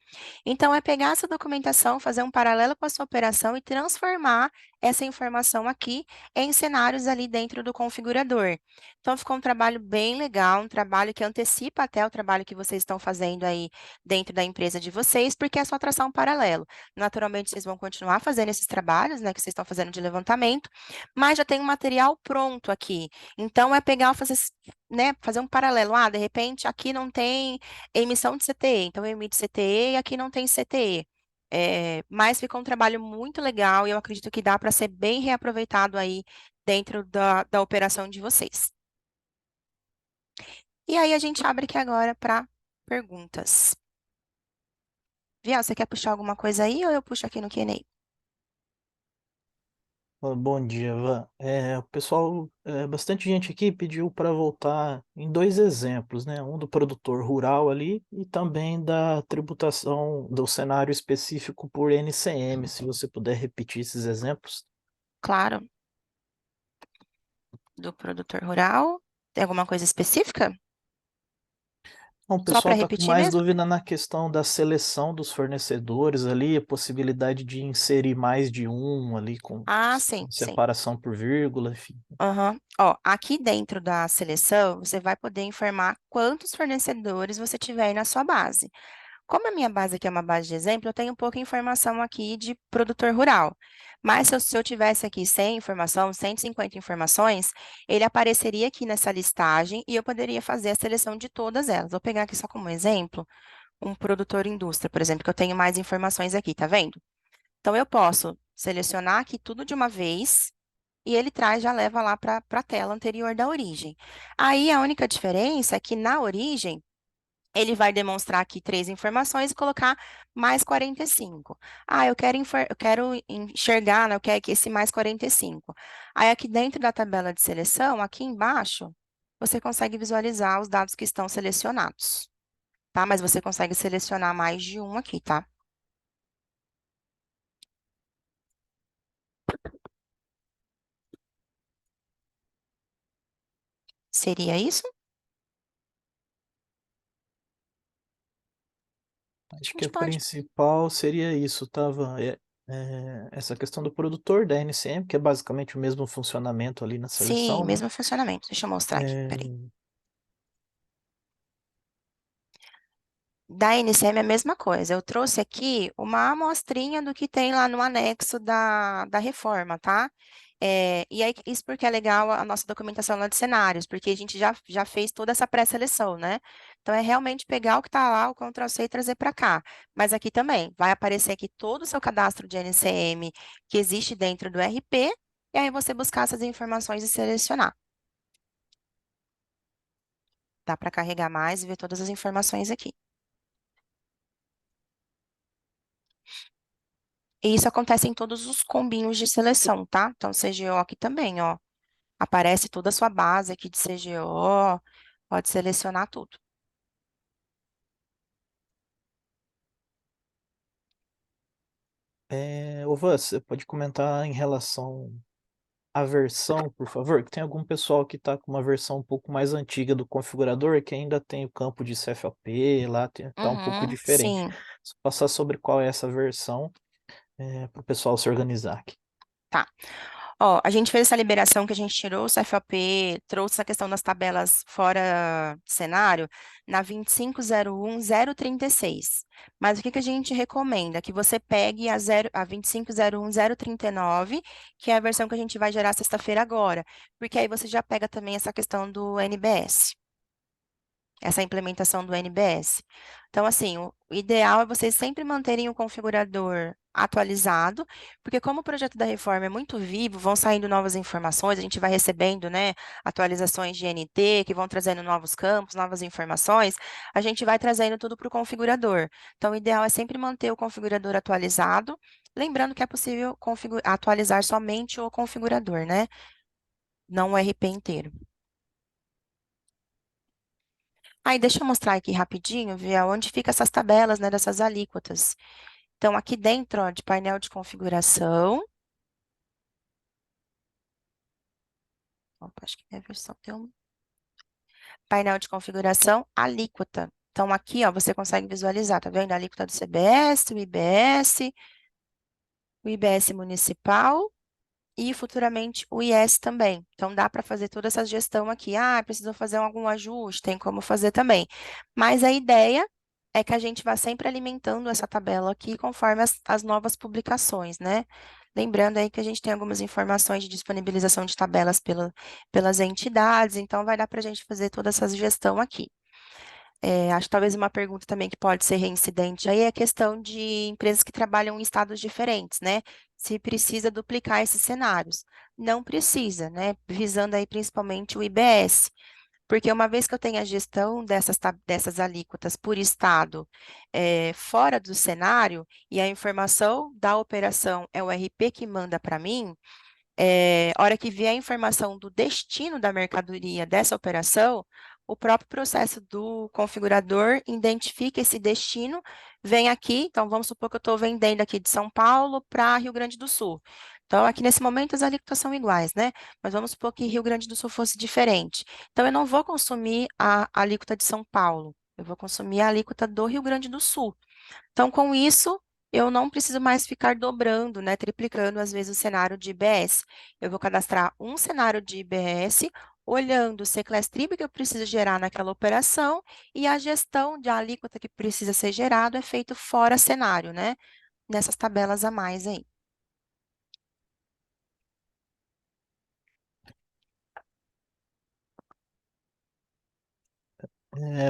Então, é pegar essa documentação, fazer um paralelo com a sua operação e transformar essa informação aqui em cenários ali dentro do configurador. Então, ficou um trabalho bem legal, um trabalho que antecipa até o trabalho que vocês estão fazendo aí dentro da empresa de vocês, porque é só traçar um paralelo. Naturalmente, vocês vão continuar fazendo esses trabalhos, né, que vocês estão fazendo de levantamento, mas já tem um material pronto aqui. Então, é pegar, fazer, né, fazer um paralelo. Ah, de repente, aqui não tem emissão de CTE, então eu emito CTE e aqui não tem CTE. Mas ficou um trabalho muito legal e eu acredito que dá para ser bem reaproveitado aí dentro da operação de vocês. E aí, a gente abre aqui agora para perguntas. Viu, você quer puxar alguma coisa aí ou eu puxo aqui no Q&A? Bom dia, Van. O pessoal, bastante gente aqui pediu para voltar em dois exemplos, né? Um do produtor rural ali e também da tributação do cenário específico por NCM. Se você puder repetir esses exemplos. Claro, do produtor rural. Tem alguma coisa específica? Bom, o Só pessoal para está com repetir mais mesmo? dúvida na questão da seleção dos fornecedores ali, a possibilidade de inserir mais de um ali com Ah, sim, sim. separação por vírgula, enfim. Aham. Ó, aqui dentro da seleção, você vai poder informar quantos fornecedores você tiver aí na sua base. Como a minha base aqui é uma base de exemplo, eu tenho pouca informação aqui de produtor rural. Mas se eu tivesse aqui 100 informação, 150 informações, ele apareceria aqui nessa listagem e eu poderia fazer a seleção de todas elas. Vou pegar aqui só como exemplo um produtor indústria, por exemplo, que eu tenho mais informações aqui, tá vendo? Então, eu posso selecionar aqui tudo de uma vez e ele traz, já leva lá para a tela anterior da origem. Aí, a única diferença é que na origem, ele vai demonstrar aqui 3 informações e colocar mais 45. Ah, eu quero enxergar, né, eu quero que esse mais 45. Aí, aqui dentro da tabela de seleção, aqui embaixo, você consegue visualizar os dados que estão selecionados, tá? Mas você consegue selecionar mais de um aqui, tá? Seria isso? Acho A que gente a pode. principal seria isso, tava essa questão do produtor da NCM, que é basicamente o mesmo funcionamento ali na Sim, seleção, né? mesmo funcionamento. Deixa eu mostrar aqui, peraí. É, Da NCM é a mesma coisa. Eu trouxe aqui uma amostrinha do que tem lá no anexo da reforma, tá? E aí, isso porque é legal a nossa documentação lá de cenários, porque a gente já fez toda essa pré-seleção, né? Então, é realmente pegar o que está lá, o Ctrl+C e trazer para cá. Mas aqui também, vai aparecer aqui todo o seu cadastro de NCM que existe dentro do RP, e aí você buscar essas informações e selecionar. Dá para carregar mais e ver todas as informações aqui. E isso acontece em todos os combinhos de seleção, tá? Então, CGO aqui também, ó. Aparece toda a sua base aqui de CGO, pode selecionar tudo. Ô, Van, você pode comentar em relação à versão, por favor? Que tem algum pessoal que está com uma versão um pouco mais antiga do configurador, que ainda tem o campo de CFOP, lá tá um pouco Uhum, diferente. sim, Se passar sobre qual é essa versão, para o pessoal se organizar aqui. tá. Ó, a gente fez essa liberação que a gente tirou o CFOP, trouxe essa questão das tabelas fora de cenário na 2501036. Mas o que que a gente recomenda? Que você pegue a 2501039, que é a versão que a gente vai gerar sexta-feira agora, porque aí você já pega também essa questão do NBS, essa implementação do NBS. Então, assim, o ideal é vocês sempre manterem o configurador atualizado, porque como o projeto da reforma é muito vivo, vão saindo novas informações, a gente vai recebendo, né, atualizações de NT, que vão trazendo novos campos, novas informações, a gente vai trazendo tudo para o configurador. Então, o ideal é sempre manter o configurador atualizado, lembrando que é possível atualizar somente o configurador, né, não o RP inteiro. Aí, deixa eu mostrar aqui rapidinho, ver onde fica essas tabelas, né, dessas alíquotas. Então, aqui dentro, ó, de painel de configuração, opa, acho que minha versão tem um painel de configuração, alíquota. Então, aqui, ó, você consegue visualizar, tá vendo? A alíquota do CBS, o IBS municipal e futuramente o IS também. Então, dá para fazer toda essa gestão aqui. Ah, precisou fazer algum ajuste, tem como fazer também. Mas a ideia é que a gente vá sempre alimentando essa tabela aqui conforme as novas publicações, né? Lembrando aí que a gente tem algumas informações de disponibilização de tabelas pelas entidades, então vai dar para a gente fazer toda essa gestão aqui. Acho que talvez uma pergunta também que pode ser reincidente aí é a questão de empresas que trabalham em estados diferentes, né? Se precisa duplicar esses cenários. Não precisa, né? Visando aí principalmente o IBS. Porque uma vez que eu tenho a gestão dessas alíquotas por estado fora do cenário, e a informação da operação é o RP que manda para mim, hora que vier a informação do destino da mercadoria dessa operação, o próprio processo do configurador identifica esse destino, vem aqui, então vamos supor que eu estou vendendo aqui de São Paulo para Rio Grande do Sul. Então, aqui nesse momento as alíquotas são iguais, né? Mas vamos supor que Rio Grande do Sul fosse diferente. Então, eu não vou consumir a alíquota de São Paulo, eu vou consumir a alíquota do Rio Grande do Sul. Então, com isso, eu não preciso mais ficar dobrando, né, triplicando às vezes o cenário de IBS. Eu vou cadastrar um cenário de IBS, olhando o C-Class Trib que eu preciso gerar naquela operação e a gestão de alíquota que precisa ser gerado é feito fora cenário, né, nessas tabelas a mais aí.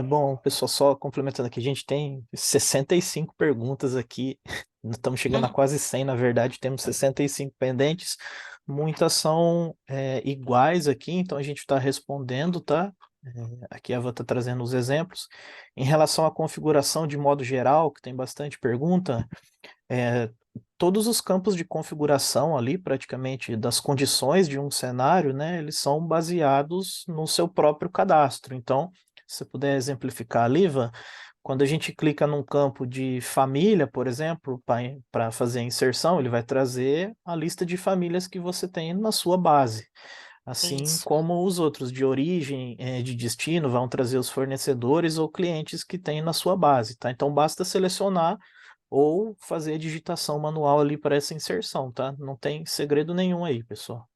Bom, pessoal, só complementando aqui, a gente tem 65 perguntas aqui, estamos chegando a quase 100, na verdade, temos 65 pendentes, muitas são iguais aqui, então a gente está respondendo, tá? Aqui a Eva está trazendo os exemplos. Em relação à configuração de modo geral, que tem bastante pergunta, é, todos os campos de configuração ali, praticamente, das condições de um cenário, né, eles são baseados no seu próprio cadastro. Então, se você puder exemplificar ali, Ivan, quando a gente clica num campo de família, por exemplo, para fazer a inserção, ele vai trazer a lista de famílias que você tem na sua base. Assim Isso. como os outros de origem, de destino, vão trazer os fornecedores ou clientes que tem na sua base, tá? Então basta selecionar ou fazer a digitação manual ali para essa inserção, tá? Não tem segredo nenhum aí, pessoal.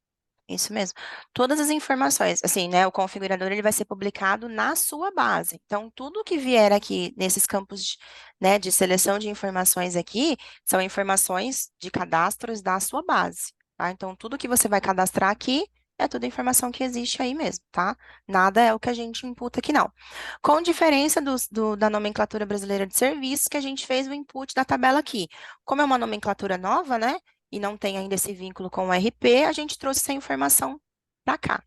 Isso mesmo. Todas as informações, assim, né, o configurador ele vai ser publicado na sua base. Então, tudo que vier aqui nesses campos, né, de seleção de informações aqui, são informações de cadastros da sua base, tá? Então, tudo que você vai cadastrar aqui é toda a informação que existe aí mesmo, tá? Nada é o que a gente imputa aqui, não. Com diferença da nomenclatura brasileira de serviços, que a gente fez o input da tabela aqui. Como é uma nomenclatura nova, né? E não tem ainda esse vínculo com o RP, a gente trouxe essa informação para cá.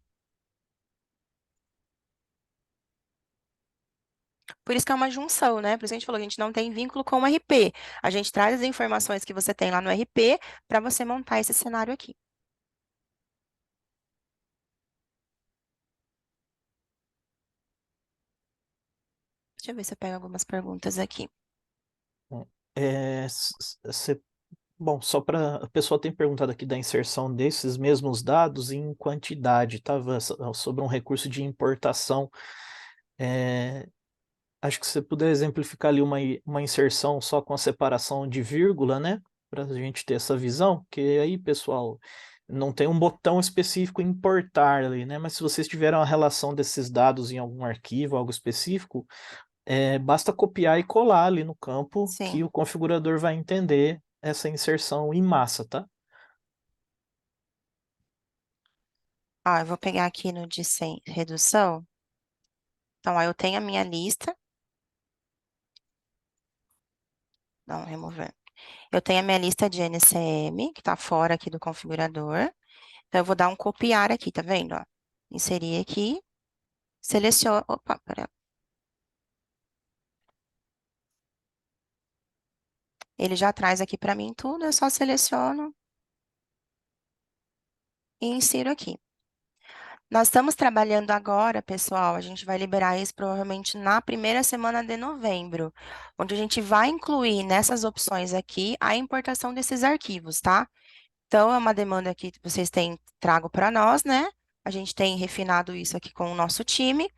Por isso que é uma junção, né? Por isso que a gente falou que a gente não tem vínculo com o RP. A gente traz as informações que você tem lá no RP para você montar esse cenário aqui. Deixa eu ver se eu pego algumas perguntas aqui. É, bom, só para a pessoa tem perguntado aqui da inserção desses mesmos dados em quantidade, tá? Sobre um recurso de importação. É, acho que se você puder exemplificar ali uma inserção só com a separação de vírgula, né? Para a gente ter essa visão, que aí, pessoal, não tem um botão específico importar ali, né? Mas se vocês tiverem uma relação desses dados em algum arquivo, algo específico, basta copiar e colar ali no campo que Sim. o configurador vai entender essa inserção em massa, tá? Ó, eu vou pegar aqui no de sem redução. Então, ó, eu tenho a minha lista. Não, remover. Eu tenho a minha lista de NCM, que está fora aqui do configurador. Então, eu vou dar um copiar aqui, tá vendo? Ó? Inserir aqui, seleciono. Opa, pera. Ele já traz aqui para mim tudo, eu só seleciono e insiro aqui. Nós estamos trabalhando agora, pessoal, a gente vai liberar isso provavelmente na primeira semana de novembro, onde a gente vai incluir nessas opções aqui a importação desses arquivos, tá? Então, é uma demanda que vocês têm trago para nós, né? A gente tem refinado isso aqui com o nosso time.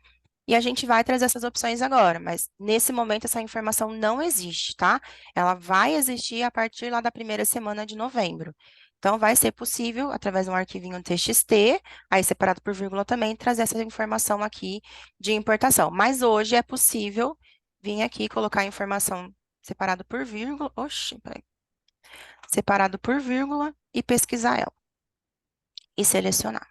E a gente vai trazer essas opções agora, mas nesse momento essa informação não existe, tá? Ela vai existir a partir lá da primeira semana de novembro. Então, vai ser possível, através de um arquivinho TXT, aí separado por vírgula também, trazer essa informação aqui de importação. Mas hoje é possível vir aqui e colocar a informação separado por vírgula, oxi, peraí, separado por vírgula e pesquisar ela e selecionar.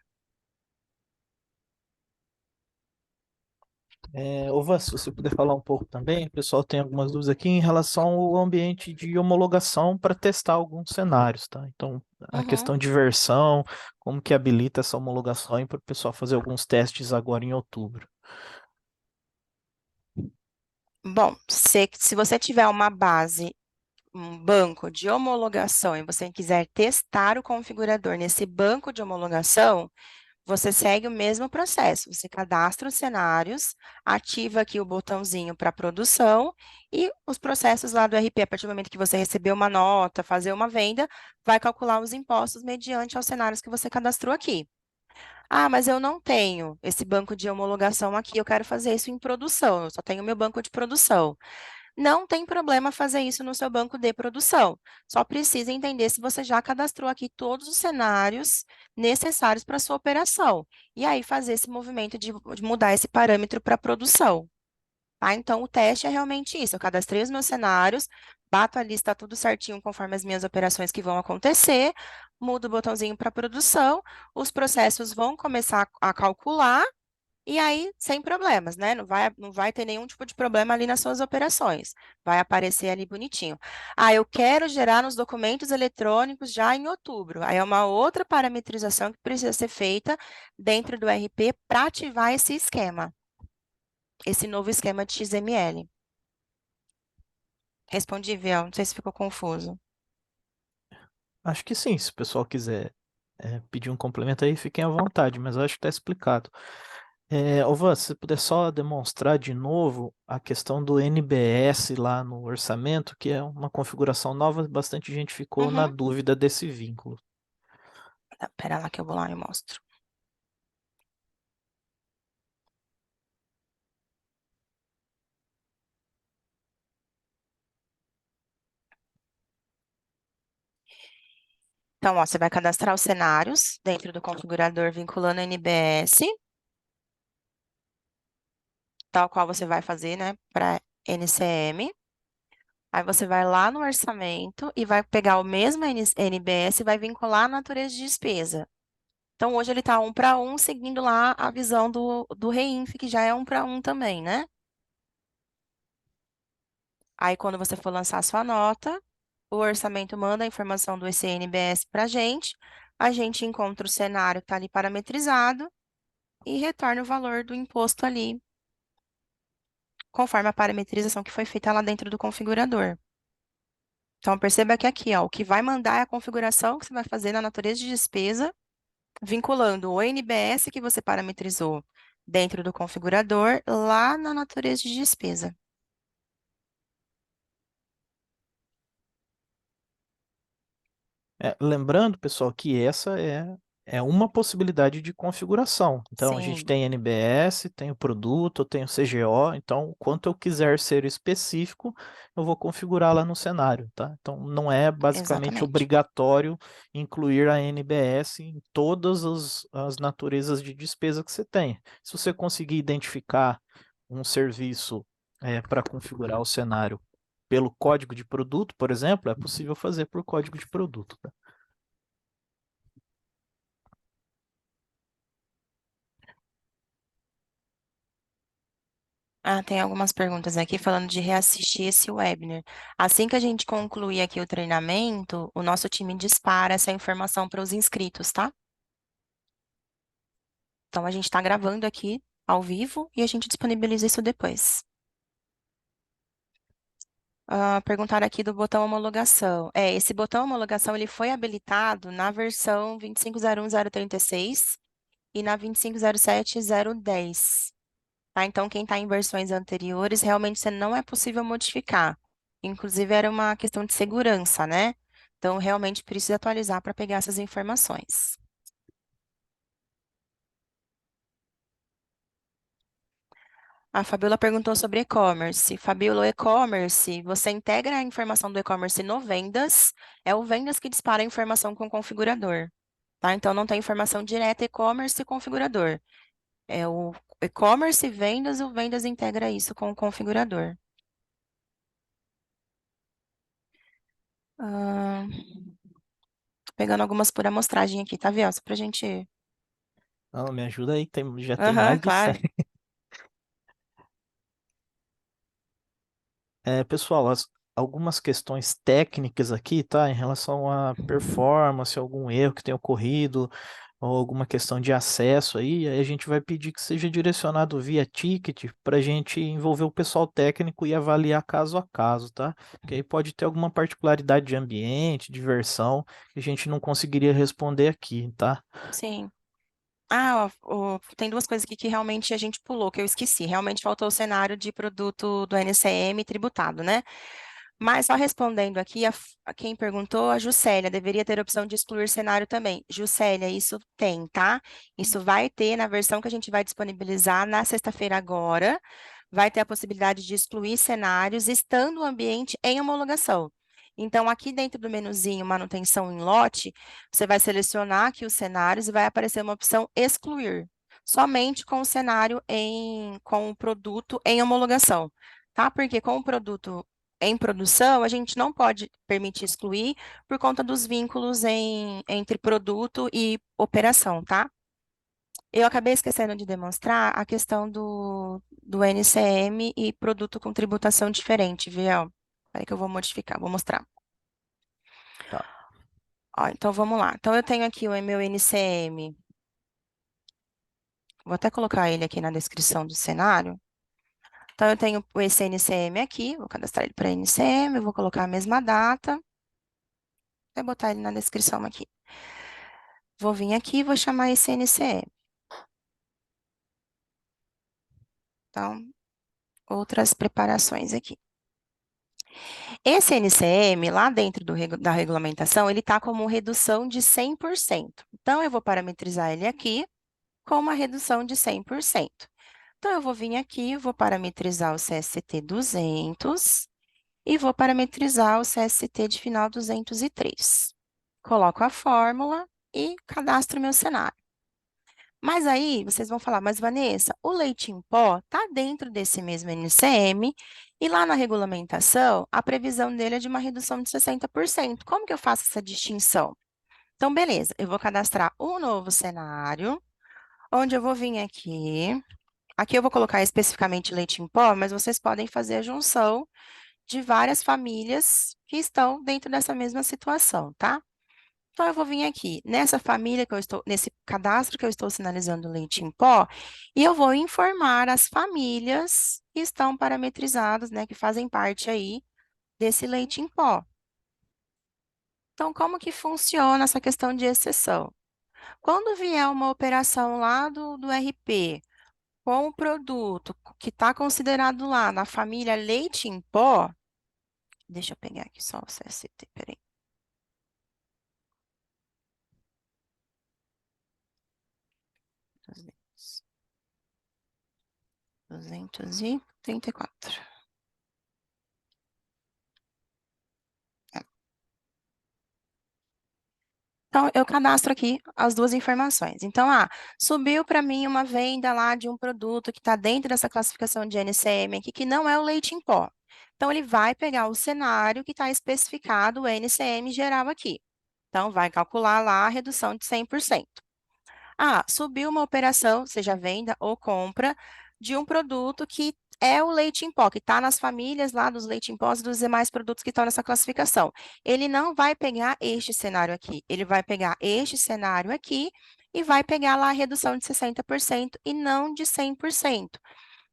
Ovan, se você puder falar um pouco também, o pessoal tem algumas dúvidas aqui em relação ao ambiente de homologação para testar alguns cenários, tá? Então, a Uhum. questão de versão, como que habilita essa homologação para o pessoal fazer alguns testes agora em outubro. Bom, se você tiver uma base, um banco de homologação e você quiser testar o configurador nesse banco de homologação, você segue o mesmo processo. Você cadastra os cenários, ativa aqui o botãozinho para produção e os processos lá do RP, a partir do momento que você receber uma nota, fazer uma venda, vai calcular os impostos mediante aos cenários que você cadastrou aqui. Ah, mas eu não tenho esse banco de homologação aqui, eu quero fazer isso em produção, eu só tenho meu banco de produção. Não tem problema fazer isso no seu banco de produção. Só precisa entender se você já cadastrou aqui todos os cenários necessários para a sua operação. E aí fazer esse movimento de mudar esse parâmetro para produção. Tá? Então, o teste é realmente isso. Eu cadastrei os meus cenários, bato a lista tudo certinho conforme as minhas operações que vão acontecer, mudo o botãozinho para produção, os processos vão começar a calcular e aí, sem problemas, né? Não vai ter nenhum tipo de problema ali nas suas operações. Vai aparecer ali bonitinho. Ah, eu quero gerar nos documentos eletrônicos já em outubro. Aí é uma outra parametrização que precisa ser feita dentro do RP para ativar esse esquema, esse novo esquema de XML. Respondi, Viel, não sei se ficou confuso. Acho que sim, se o pessoal quiser pedir um complemento aí, fiquem à vontade, mas eu acho que está explicado. Ovan, se você puder só demonstrar de novo a questão do NBS lá no orçamento, que é uma configuração nova, bastante gente ficou na Uhum. dúvida desse vínculo. Tá, pera lá que eu vou lá e mostro. Então, ó, você vai cadastrar os cenários dentro do configurador vinculando NBS, tal qual você vai fazer, né, para NCM. Aí você vai lá no orçamento e vai pegar o mesmo NBS e vai vincular a natureza de despesa. Então, hoje ele está 1 para 1, seguindo lá a visão do REINF, que já é 1 para 1 também, né? Aí, quando você for lançar a sua nota, o orçamento manda a informação do ECNBS para a gente encontra o cenário que está ali parametrizado e retorna o valor do imposto ali, conforme a parametrização que foi feita lá dentro do configurador. Então, perceba que aqui, ó, o que vai mandar é a configuração que você vai fazer na natureza de despesa, vinculando o NBS que você parametrizou dentro do configurador lá na natureza de despesa. Lembrando, pessoal, que essa é é uma possibilidade de configuração. Então, a gente Sim, tem NBS, tem o produto, eu tenho CGO. Então, quanto eu quiser ser específico, eu vou configurar lá no cenário, tá? Então, não é basicamente exatamente. obrigatório incluir a NBS em todas as naturezas de despesa que você tem. Se você conseguir identificar um serviço para configurar o cenário pelo código de produto, por exemplo, é possível fazer por código de produto, tá? Ah, tem algumas perguntas aqui falando de reassistir esse webinar. Assim que a gente concluir aqui o treinamento, o nosso time dispara essa informação para os inscritos, tá? Então, a gente está gravando aqui ao vivo e a gente disponibiliza isso depois. Perguntaram aqui do botão homologação. Esse botão homologação ele foi habilitado na versão 25.01.036 e na 25.07.010. Tá? Então, quem está em versões anteriores, realmente você não é possível modificar. Inclusive, era uma questão de segurança, né? Então, realmente precisa atualizar para pegar essas informações. A Fabiola perguntou sobre e-commerce. Fabiola, o e-commerce, você integra a informação do e-commerce no Vendas, é o Vendas que dispara a informação com o configurador, tá? Então, não tem informação direta e-commerce e configurador. É o e-commerce e Vendas, o Vendas integra isso com o configurador. Ah, pegando algumas por amostragem aqui, tá, Viel? Só pra gente... Não, me ajuda aí, já tem Aham, mais de 100. claro. Pessoal, algumas questões técnicas aqui, tá? Em relação à performance, algum erro que tenha ocorrido, ou alguma questão de acesso aí a gente vai pedir que seja direcionado via ticket para a gente envolver o pessoal técnico e avaliar caso a caso, tá? Porque aí pode ter alguma particularidade de ambiente, de versão, que a gente não conseguiria responder aqui, tá? Sim. Tem duas coisas aqui que realmente a gente pulou, que eu esqueci. Realmente faltou o cenário de produto do NCM tributado, né? Mas só respondendo aqui, a quem perguntou, a Juscelia, deveria ter a opção de excluir cenário também. Juscelia, isso tem, tá? Isso vai ter na versão que a gente vai disponibilizar na sexta-feira agora. Vai ter a possibilidade de excluir cenários estando o ambiente em homologação. Então, aqui dentro do menuzinho manutenção em lote, você vai selecionar aqui os cenários e vai aparecer uma opção excluir, somente com o cenário com o produto em homologação, tá? Porque com o produto em produção, a gente não pode permitir excluir por conta dos vínculos entre produto e operação, tá? Eu acabei esquecendo de demonstrar a questão do NCM e produto com tributação diferente, viu? Peraí que eu vou modificar, vou mostrar. Tá. Ó, então vamos lá. Então eu tenho aqui o meu NCM. Vou até colocar ele aqui na descrição do cenário. Então eu tenho esse NCM aqui, vou cadastrar ele para NCM, vou colocar a mesma data, vou botar ele na descrição aqui. Vou vir aqui e vou chamar esse NCM. Então, outras preparações aqui. Esse NCM, lá dentro da regulamentação, ele está como redução de 100%. Então, eu vou parametrizar ele aqui com uma redução de 100%. Então, eu vou vir aqui, vou parametrizar o CST 200 e vou parametrizar o CST de final 203. Coloco a fórmula e cadastro meu cenário. Mas aí vocês vão falar, mas Vanessa, o leite em pó está dentro desse mesmo NCM e lá na regulamentação a previsão dele é de uma redução de 60%. Como que eu faço essa distinção? Então, beleza, eu vou cadastrar um novo cenário, onde eu vou vir aqui. Aqui eu vou colocar especificamente leite em pó, mas vocês podem fazer a junção de várias famílias que estão dentro dessa mesma situação, tá? Então, eu vou vir aqui nessa família que eu estou, nesse cadastro que eu estou sinalizando leite em pó, e eu vou informar as famílias que estão parametrizadas, né, que fazem parte aí desse leite em pó. Então, como que funciona essa questão de exceção? Quando vier uma operação lá do RP com o produto que está considerado lá na família leite em pó, deixa eu pegar aqui só o CST, peraí. 234. Então, eu cadastro aqui as duas informações. Então, subiu para mim uma venda lá de um produto que está dentro dessa classificação de NCM aqui, que não é o leite em pó. Então, ele vai pegar o cenário que está especificado, o NCM geral aqui. Então, vai calcular lá a redução de 100%. Subiu uma operação, seja venda ou compra, de um produto que é o leite em pó, que está nas famílias lá dos leite em pó e dos demais produtos que estão nessa classificação. Ele não vai pegar este cenário aqui, ele vai pegar este cenário aqui e vai pegar lá a redução de 60% e não de 100%.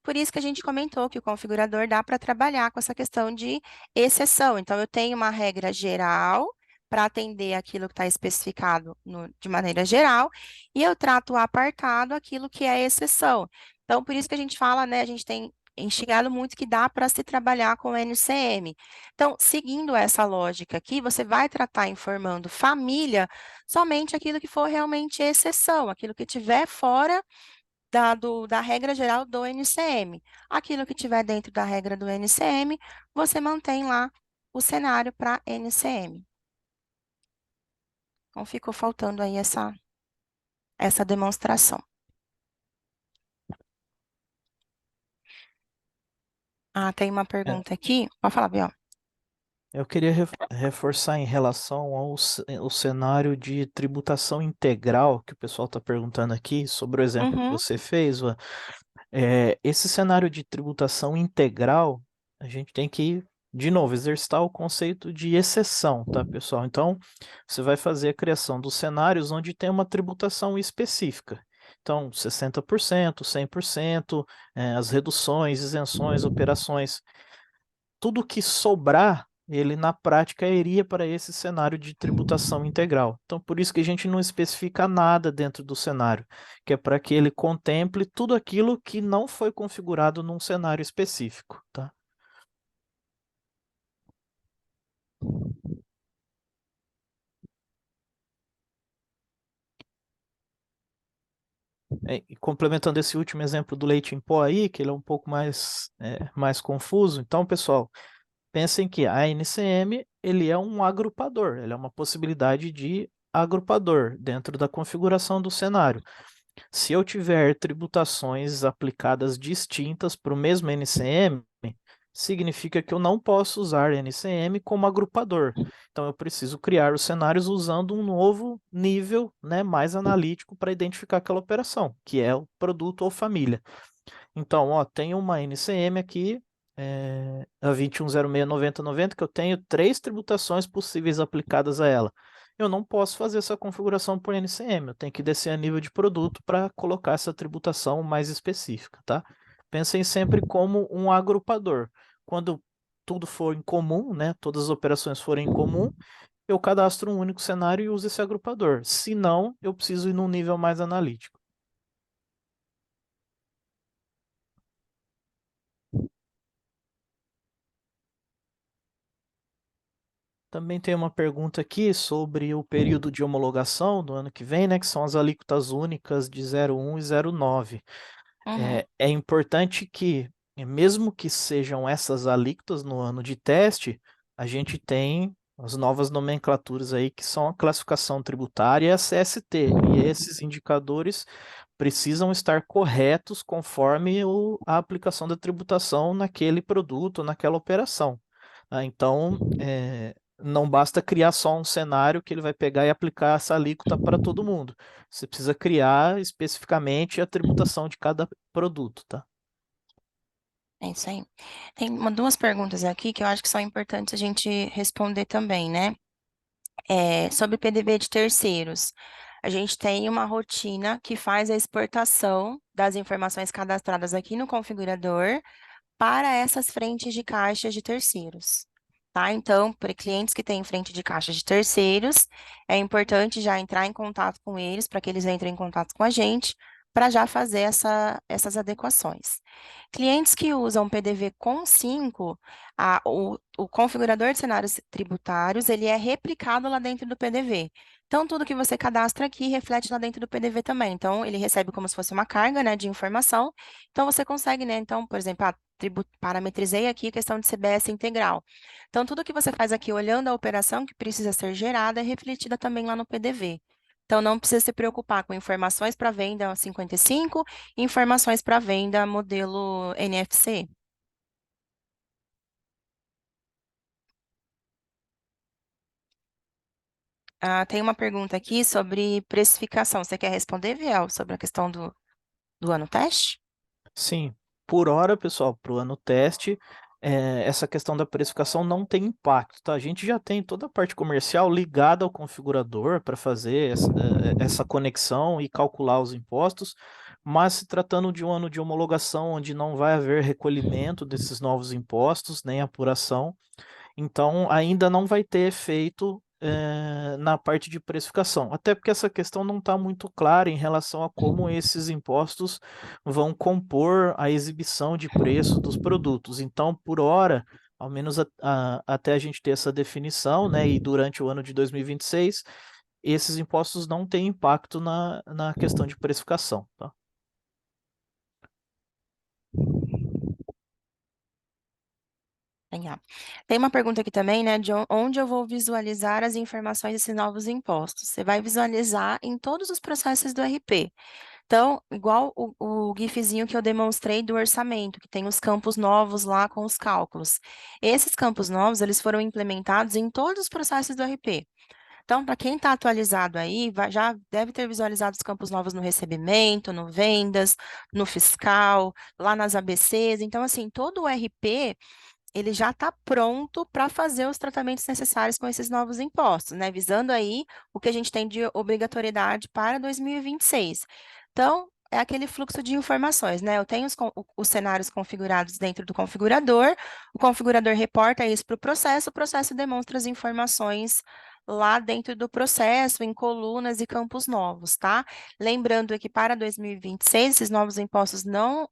Por isso que a gente comentou que o configurador dá para trabalhar com essa questão de exceção. Então, eu tenho uma regra geral para atender aquilo que está especificado de maneira geral, e eu trato o apartado aquilo que é exceção. Então, por isso que a gente fala, né, a gente tem instigado muito que dá para se trabalhar com o NCM. Então, seguindo essa lógica aqui, você vai tratar informando família somente aquilo que for realmente exceção, aquilo que tiver fora da regra geral do NCM. Aquilo que tiver dentro da regra do NCM, você mantém lá o cenário para NCM. Então, ficou faltando aí essa demonstração. Tem uma É, pergunta aqui. Pode falar, Biel. eu queria reforçar em relação ao cenário de tributação integral que o pessoal está perguntando aqui, sobre o exemplo que Uhum, você fez. Esse cenário de tributação integral, a gente tem que, de novo, exercitar o conceito de exceção, tá, pessoal? Então, você vai fazer a criação dos cenários onde tem uma tributação específica. Então, 60%, 100%, as reduções, isenções, operações, tudo que sobrar, ele na prática iria para esse cenário de tributação integral. Então, por isso que a gente não especifica nada dentro do cenário, que é para que ele contemple tudo aquilo que não foi configurado num cenário específico, tá? E complementando esse último exemplo do leite em pó aí, que ele é um pouco mais confuso. Então, pessoal, pensem que a NCM ele é um agrupador, ele é uma possibilidade de agrupador dentro da configuração do cenário. Se eu tiver tributações aplicadas distintas para o mesmo NCM, significa que eu não posso usar NCM como agrupador. Então, eu preciso criar os cenários usando um novo nível, né, mais analítico para identificar aquela operação, que é o produto ou família. Então, tem uma NCM aqui, a 21069090, que eu tenho 3 tributações possíveis aplicadas a ela. Eu não posso fazer essa configuração por NCM, eu tenho que descer a nível de produto para colocar essa tributação mais específica, tá? Pensem sempre como um agrupador. Quando tudo for em comum, né, todas as operações forem em comum, eu cadastro um único cenário e uso esse agrupador. Se não, eu preciso ir num nível mais analítico. Também tem uma pergunta aqui sobre o período de homologação do ano que vem, né, que são as alíquotas únicas de 0,1 e 0,9. uhum. É importante que, mesmo que sejam essas alíquotas no ano de teste, a gente tem as novas nomenclaturas aí, que são a classificação tributária e a CST. E esses indicadores precisam estar corretos conforme a aplicação da tributação naquele produto, naquela operação. Então, não basta criar só um cenário que ele vai pegar e aplicar essa alíquota para todo mundo. Você precisa criar especificamente a tributação de cada produto, tá? É isso aí. Tem duas perguntas aqui que eu acho que são importantes a gente responder também, né? Sobre PDV de terceiros. A gente tem uma rotina que faz a exportação das informações cadastradas aqui no configurador para essas frentes de caixas de terceiros. Tá? Então, para clientes que têm frente de caixa de terceiros, é importante já entrar em contato com eles, para que eles entrem em contato com a gente, para já fazer essas adequações. Clientes que usam PDV com 5, o configurador de cenários tributários, ele é replicado lá dentro do PDV. Então, tudo que você cadastra aqui reflete lá dentro do PDV também. Então, ele recebe como se fosse uma carga, né, de informação. Então, você consegue, né, então, por exemplo, parametrizei aqui a questão de CBS integral. Então, tudo que você faz aqui, olhando a operação que precisa ser gerada, é refletida também lá no PDV. Então, não precisa se preocupar com informações para venda 55 e informações para venda modelo NFC. Tem uma pergunta aqui sobre precificação. Você quer responder, Viel, sobre a questão do ano teste? Sim, por hora, pessoal, para o ano teste, essa questão da precificação não tem impacto, tá? A gente já tem toda a parte comercial ligada ao configurador para fazer essa conexão e calcular os impostos, mas se tratando de um ano de homologação onde não vai haver recolhimento desses novos impostos, nem apuração, então ainda não vai ter efeito na parte de precificação, até porque essa questão não está muito clara em relação a como esses impostos vão compor a exibição de preço dos produtos. Então, por hora, ao menos até a gente ter essa definição, né, e durante o ano de 2026, esses impostos não têm impacto na questão de precificação, tá? Tem uma pergunta aqui também, né, de onde eu vou visualizar as informações desses novos impostos. Você vai visualizar em todos os processos do RP. Então, igual o GIFzinho que eu demonstrei do orçamento, que tem os campos novos lá com os cálculos. Esses campos novos, eles foram implementados em todos os processos do RP. Então, para quem está atualizado aí, já deve ter visualizado os campos novos no recebimento, no vendas, no fiscal, lá nas ABCs. Então, assim, todo o RP ele já está pronto para fazer os tratamentos necessários com esses novos impostos, né? Visando aí o que a gente tem de obrigatoriedade para 2026. Então, é aquele fluxo de informações, né? Eu tenho os cenários configurados dentro do configurador, o configurador reporta isso para o processo demonstra as informações lá dentro do processo, em colunas e campos novos, tá? Lembrando que para 2026, esses novos impostos não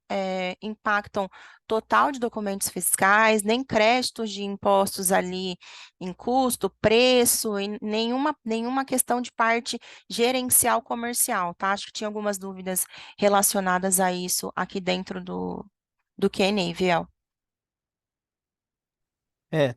impactam total de documentos fiscais, nem créditos de impostos ali em custo, preço, e nenhuma questão de parte gerencial comercial, tá? Acho que tinha algumas dúvidas relacionadas a isso aqui dentro do Q&A, Viel.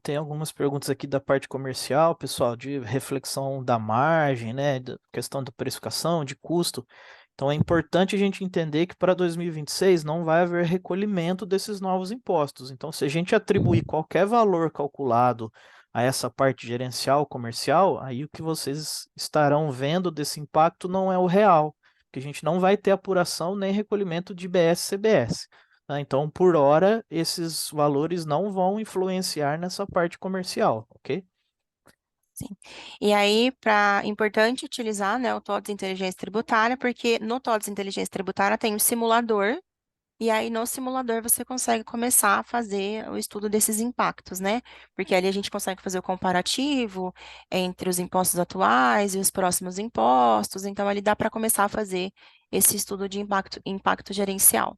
Tem algumas perguntas aqui da parte comercial, pessoal, de reflexão da margem, né, da questão da precificação, de custo. Então é importante a gente entender que para 2026 não vai haver recolhimento desses novos impostos. Então, se a gente atribuir qualquer valor calculado a essa parte gerencial comercial, aí o que vocês estarão vendo desse impacto não é o real, porque a gente não vai ter apuração nem recolhimento de IBS e CBS. Tá? Então, por hora, esses valores não vão influenciar nessa parte comercial, ok? Sim. E aí, importante utilizar, né, o TOTS Inteligência Tributária, porque no TOTS Inteligência Tributária tem o simulador. E aí, no simulador, você consegue começar a fazer o estudo desses impactos, né? Porque ali a gente consegue fazer o comparativo entre os impostos atuais e os próximos impostos. Então, ali dá para começar a fazer esse estudo de impacto gerencial.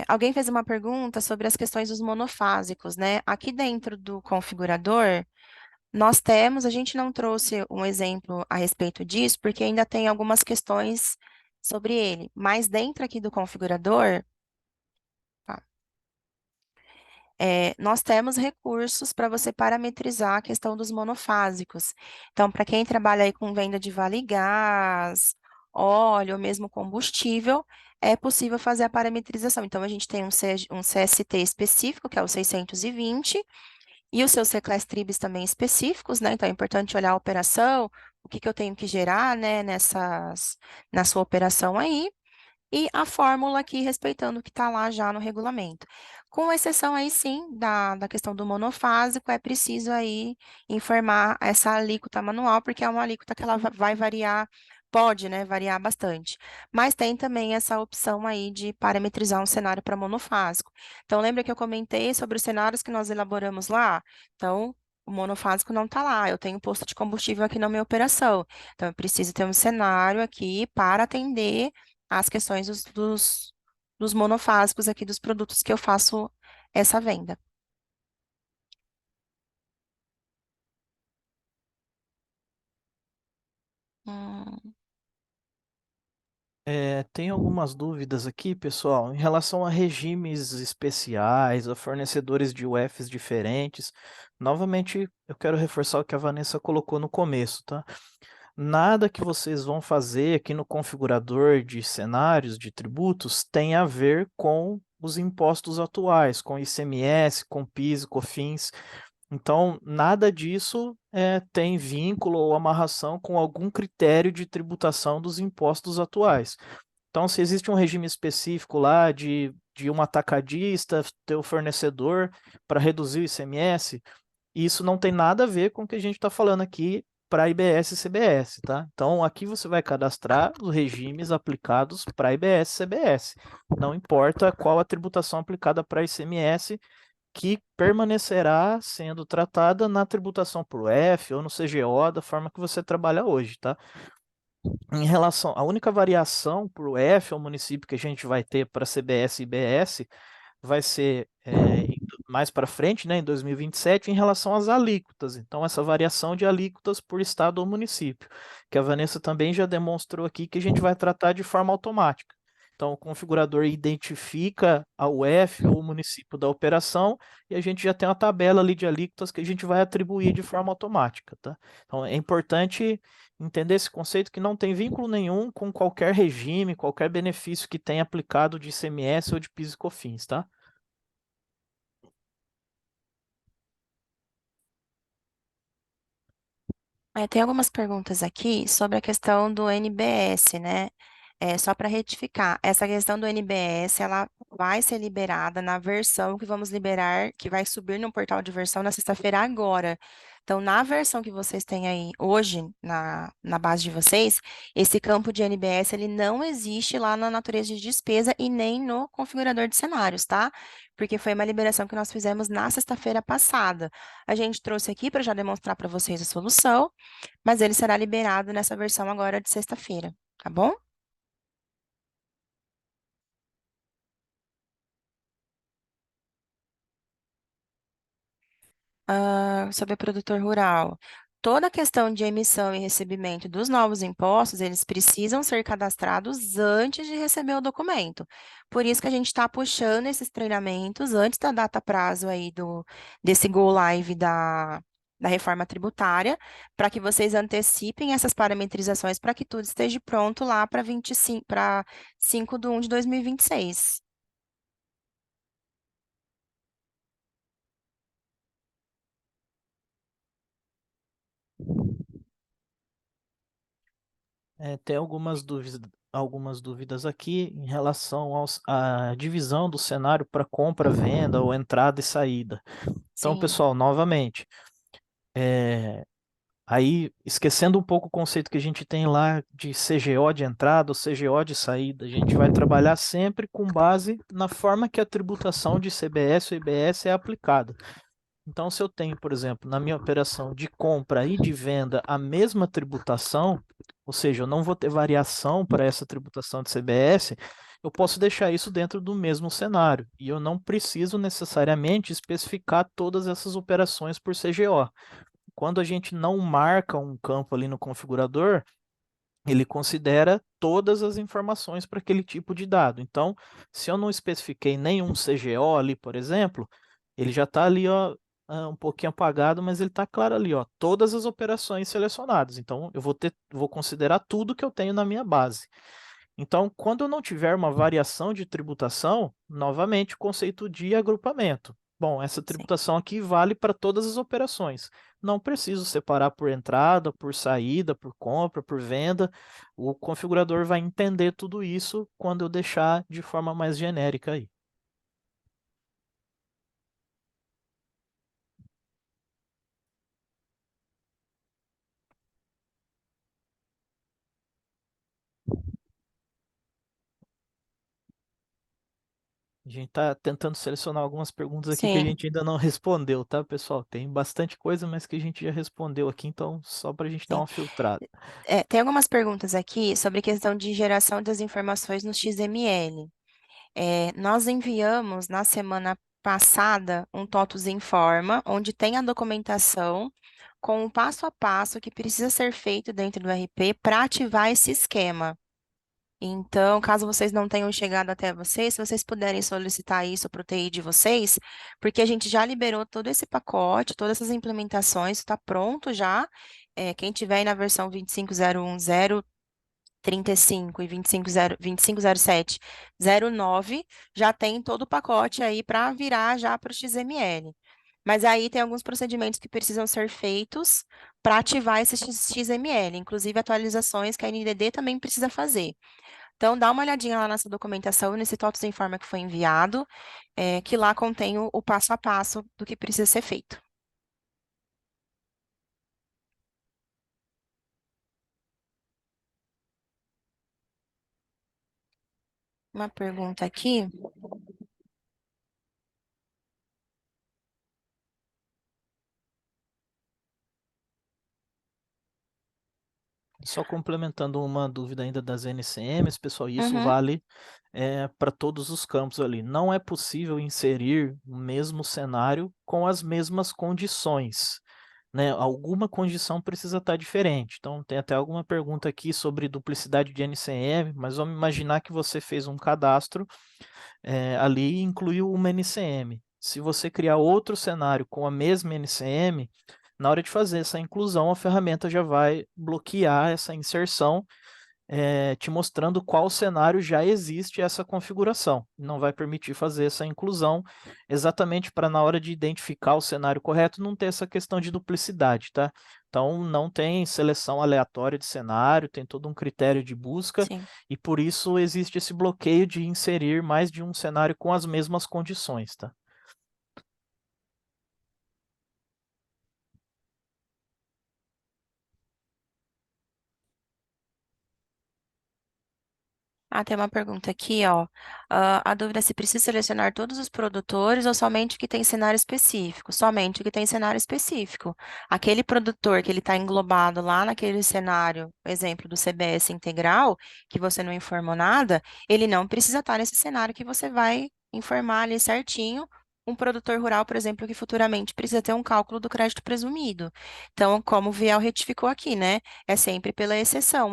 Alguém fez uma pergunta sobre as questões dos monofásicos, né? Aqui dentro do configurador, a gente não trouxe um exemplo a respeito disso, porque ainda tem algumas questões sobre ele. Mas dentro aqui do configurador, tá? Nós temos recursos para você parametrizar a questão dos monofásicos. Então, para quem trabalha aí com venda de vale gás, óleo, ou mesmo combustível, é possível fazer a parametrização. Então, a gente tem um CST específico, que é o 620, e os seus reclass-tribs também específicos, né? Então, é importante olhar a operação, o que que eu tenho que gerar, né, na sua operação aí e a fórmula aqui respeitando o que está lá já no regulamento. Com exceção aí sim da questão do monofásico, é preciso aí informar essa alíquota manual, porque é uma alíquota que ela vai variar, pode, né, variar bastante. Mas tem também essa opção aí de parametrizar um cenário para monofásico. Então, lembra que eu comentei sobre os cenários que nós elaboramos lá? Então, o monofásico não está lá, eu tenho posto de combustível aqui na minha operação. Então, eu preciso ter um cenário aqui para atender às questões dos monofásicos aqui dos produtos que eu faço essa venda. Hum, Tem algumas dúvidas aqui, pessoal, em relação a regimes especiais, a fornecedores de UFs diferentes. Novamente, eu quero reforçar o que a Vanessa colocou no começo, tá? Nada que vocês vão fazer aqui no configurador de cenários de tributos tem a ver com os impostos atuais, com ICMS, com PIS e COFINS. Então, nada disso tem vínculo ou amarração com algum critério de tributação dos impostos atuais. Então, se existe um regime específico lá de um atacadista ter o fornecedor para reduzir o ICMS, isso não tem nada a ver com o que a gente está falando aqui para IBS e CBS, tá? Então, aqui você vai cadastrar os regimes aplicados para IBS e CBS. Não importa qual a tributação aplicada para ICMS, que permanecerá sendo tratada na tributação por F ou no CGO da forma que você trabalha hoje, tá? Em relação, a única variação para o F, ao município que a gente vai ter para CBS e IBS, vai ser mais para frente, né, em 2027, em relação às alíquotas. Então, essa variação de alíquotas por estado ou município, que a Vanessa também já demonstrou aqui que a gente vai tratar de forma automática. Então, o configurador identifica a UF ou o município da operação e a gente já tem uma tabela ali de alíquotas que a gente vai atribuir de forma automática, tá? Então, é importante entender esse conceito que não tem vínculo nenhum com qualquer regime, qualquer benefício que tenha aplicado de ICMS ou de PIS e COFINS, tá? tem algumas perguntas aqui sobre a questão do NBS, né? Só para retificar, essa questão do NBS, ela vai ser liberada na versão que vamos liberar, que vai subir no portal de versão na sexta-feira agora. Então, na versão que vocês têm aí hoje, na base de vocês, esse campo de NBS, ele não existe lá na natureza de despesa e nem no configurador de cenários, tá? Porque foi uma liberação que nós fizemos na sexta-feira passada. A gente trouxe aqui para já demonstrar para vocês a solução, mas ele será liberado nessa versão agora de sexta-feira, tá bom? Sobre produtor rural. Toda a questão de emissão e recebimento dos novos impostos, eles precisam ser cadastrados antes de receber o documento. Por isso que a gente está puxando esses treinamentos antes da data prazo aí desse go live da reforma tributária, para que vocês antecipem essas parametrizações para que tudo esteja pronto lá para 25, para 5/1 de 2026. Tem algumas dúvidas aqui em relação à divisão do cenário para compra, venda ou entrada e saída. Então, Sim, pessoal, novamente, é, aí esquecendo um pouco o conceito que a gente tem lá de CGO de entrada ou CGO de saída, a gente vai trabalhar sempre com base na forma que a tributação de CBS ou IBS é aplicada. Então, se eu tenho, por exemplo, na minha operação de compra e de venda a mesma tributação, ou seja, eu não vou ter variação para essa tributação de CBS, eu posso deixar isso dentro do mesmo cenário e eu não preciso necessariamente especificar todas essas operações por CGO. Quando a gente não marca um campo ali no configurador, ele considera todas as informações para aquele tipo de dado. Então, se eu não especifiquei nenhum CGO ali, por exemplo, ele já está ali, ó, um pouquinho apagado, mas ele está claro ali, ó, todas as operações selecionadas. Então, vou considerar tudo que eu tenho na minha base. Então, quando eu não tiver uma variação de tributação, novamente o conceito de agrupamento. Bom, essa sim. tributação aqui vale para todas as operações. Não preciso separar por entrada, por saída, por compra, por venda. O configurador vai entender tudo isso quando eu deixar de forma mais genérica aí. A gente está tentando selecionar algumas perguntas aqui que a Sim. gente ainda não respondeu, tá, pessoal? Tem bastante coisa, mas que a gente já respondeu aqui, então só para a gente dar Sim. uma filtrada. Tem algumas perguntas aqui sobre questão de geração das informações no XML. Nós enviamos na semana passada um TOTUS em forma, onde tem a documentação com o passo a passo que precisa ser feito dentro do RP para ativar esse esquema. Então, caso vocês não tenham chegado até vocês, se vocês puderem solicitar isso para o TI de vocês, porque a gente já liberou todo esse pacote, todas essas implementações, está pronto já. Quem tiver aí na versão 2501035 e 250709 já tem todo o pacote aí para virar já para o XML. Mas aí tem alguns procedimentos que precisam ser feitos para ativar esse XML, inclusive atualizações que a NDD também precisa fazer. Então, dá uma olhadinha lá nessa documentação, nesse TOTUS Informa que foi enviado, que lá contém o passo a passo do que precisa ser feito. Uma pergunta aqui. Só complementando uma dúvida ainda das NCMs, pessoal, e isso Uhum, vale para todos os campos ali. Não é possível inserir o mesmo cenário com as mesmas condições, né? Alguma condição precisa estar diferente. Então, tem até alguma pergunta aqui sobre duplicidade de NCM, mas vamos imaginar que você fez um cadastro ali e incluiu uma NCM. Se você criar outro cenário com a mesma NCM, na hora de fazer essa inclusão, a ferramenta já vai bloquear essa inserção, te mostrando qual cenário já existe essa configuração. Não vai permitir fazer essa inclusão, exatamente para na hora de identificar o cenário correto, não ter essa questão de duplicidade, tá? Então, não tem seleção aleatória de cenário, tem todo um critério de busca, sim. e por isso existe esse bloqueio de inserir mais de um cenário com as mesmas condições, tá? Tem uma pergunta aqui, ó. A dúvida é se precisa selecionar todos os produtores ou somente o que tem cenário específico? Somente o que tem cenário específico. Aquele produtor que ele está englobado lá naquele cenário, exemplo do CBS integral, que você não informou nada, ele não precisa estar nesse cenário que você vai informar ali certinho. Um produtor rural, por exemplo, que futuramente precisa ter um cálculo do crédito presumido. Então, como o Viel retificou aqui, né? É sempre pela exceção.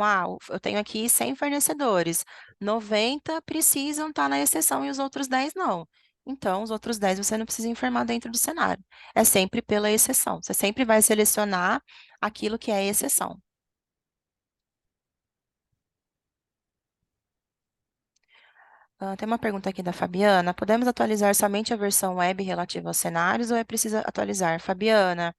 Eu tenho aqui 100 fornecedores. 90 precisam estar na exceção e os outros 10 não. Então, os outros 10 você não precisa informar dentro do cenário. É sempre pela exceção. Você sempre vai selecionar aquilo que é exceção. Tem uma pergunta aqui da Fabiana. Podemos atualizar somente a versão web relativa aos cenários ou é preciso atualizar? Fabiana,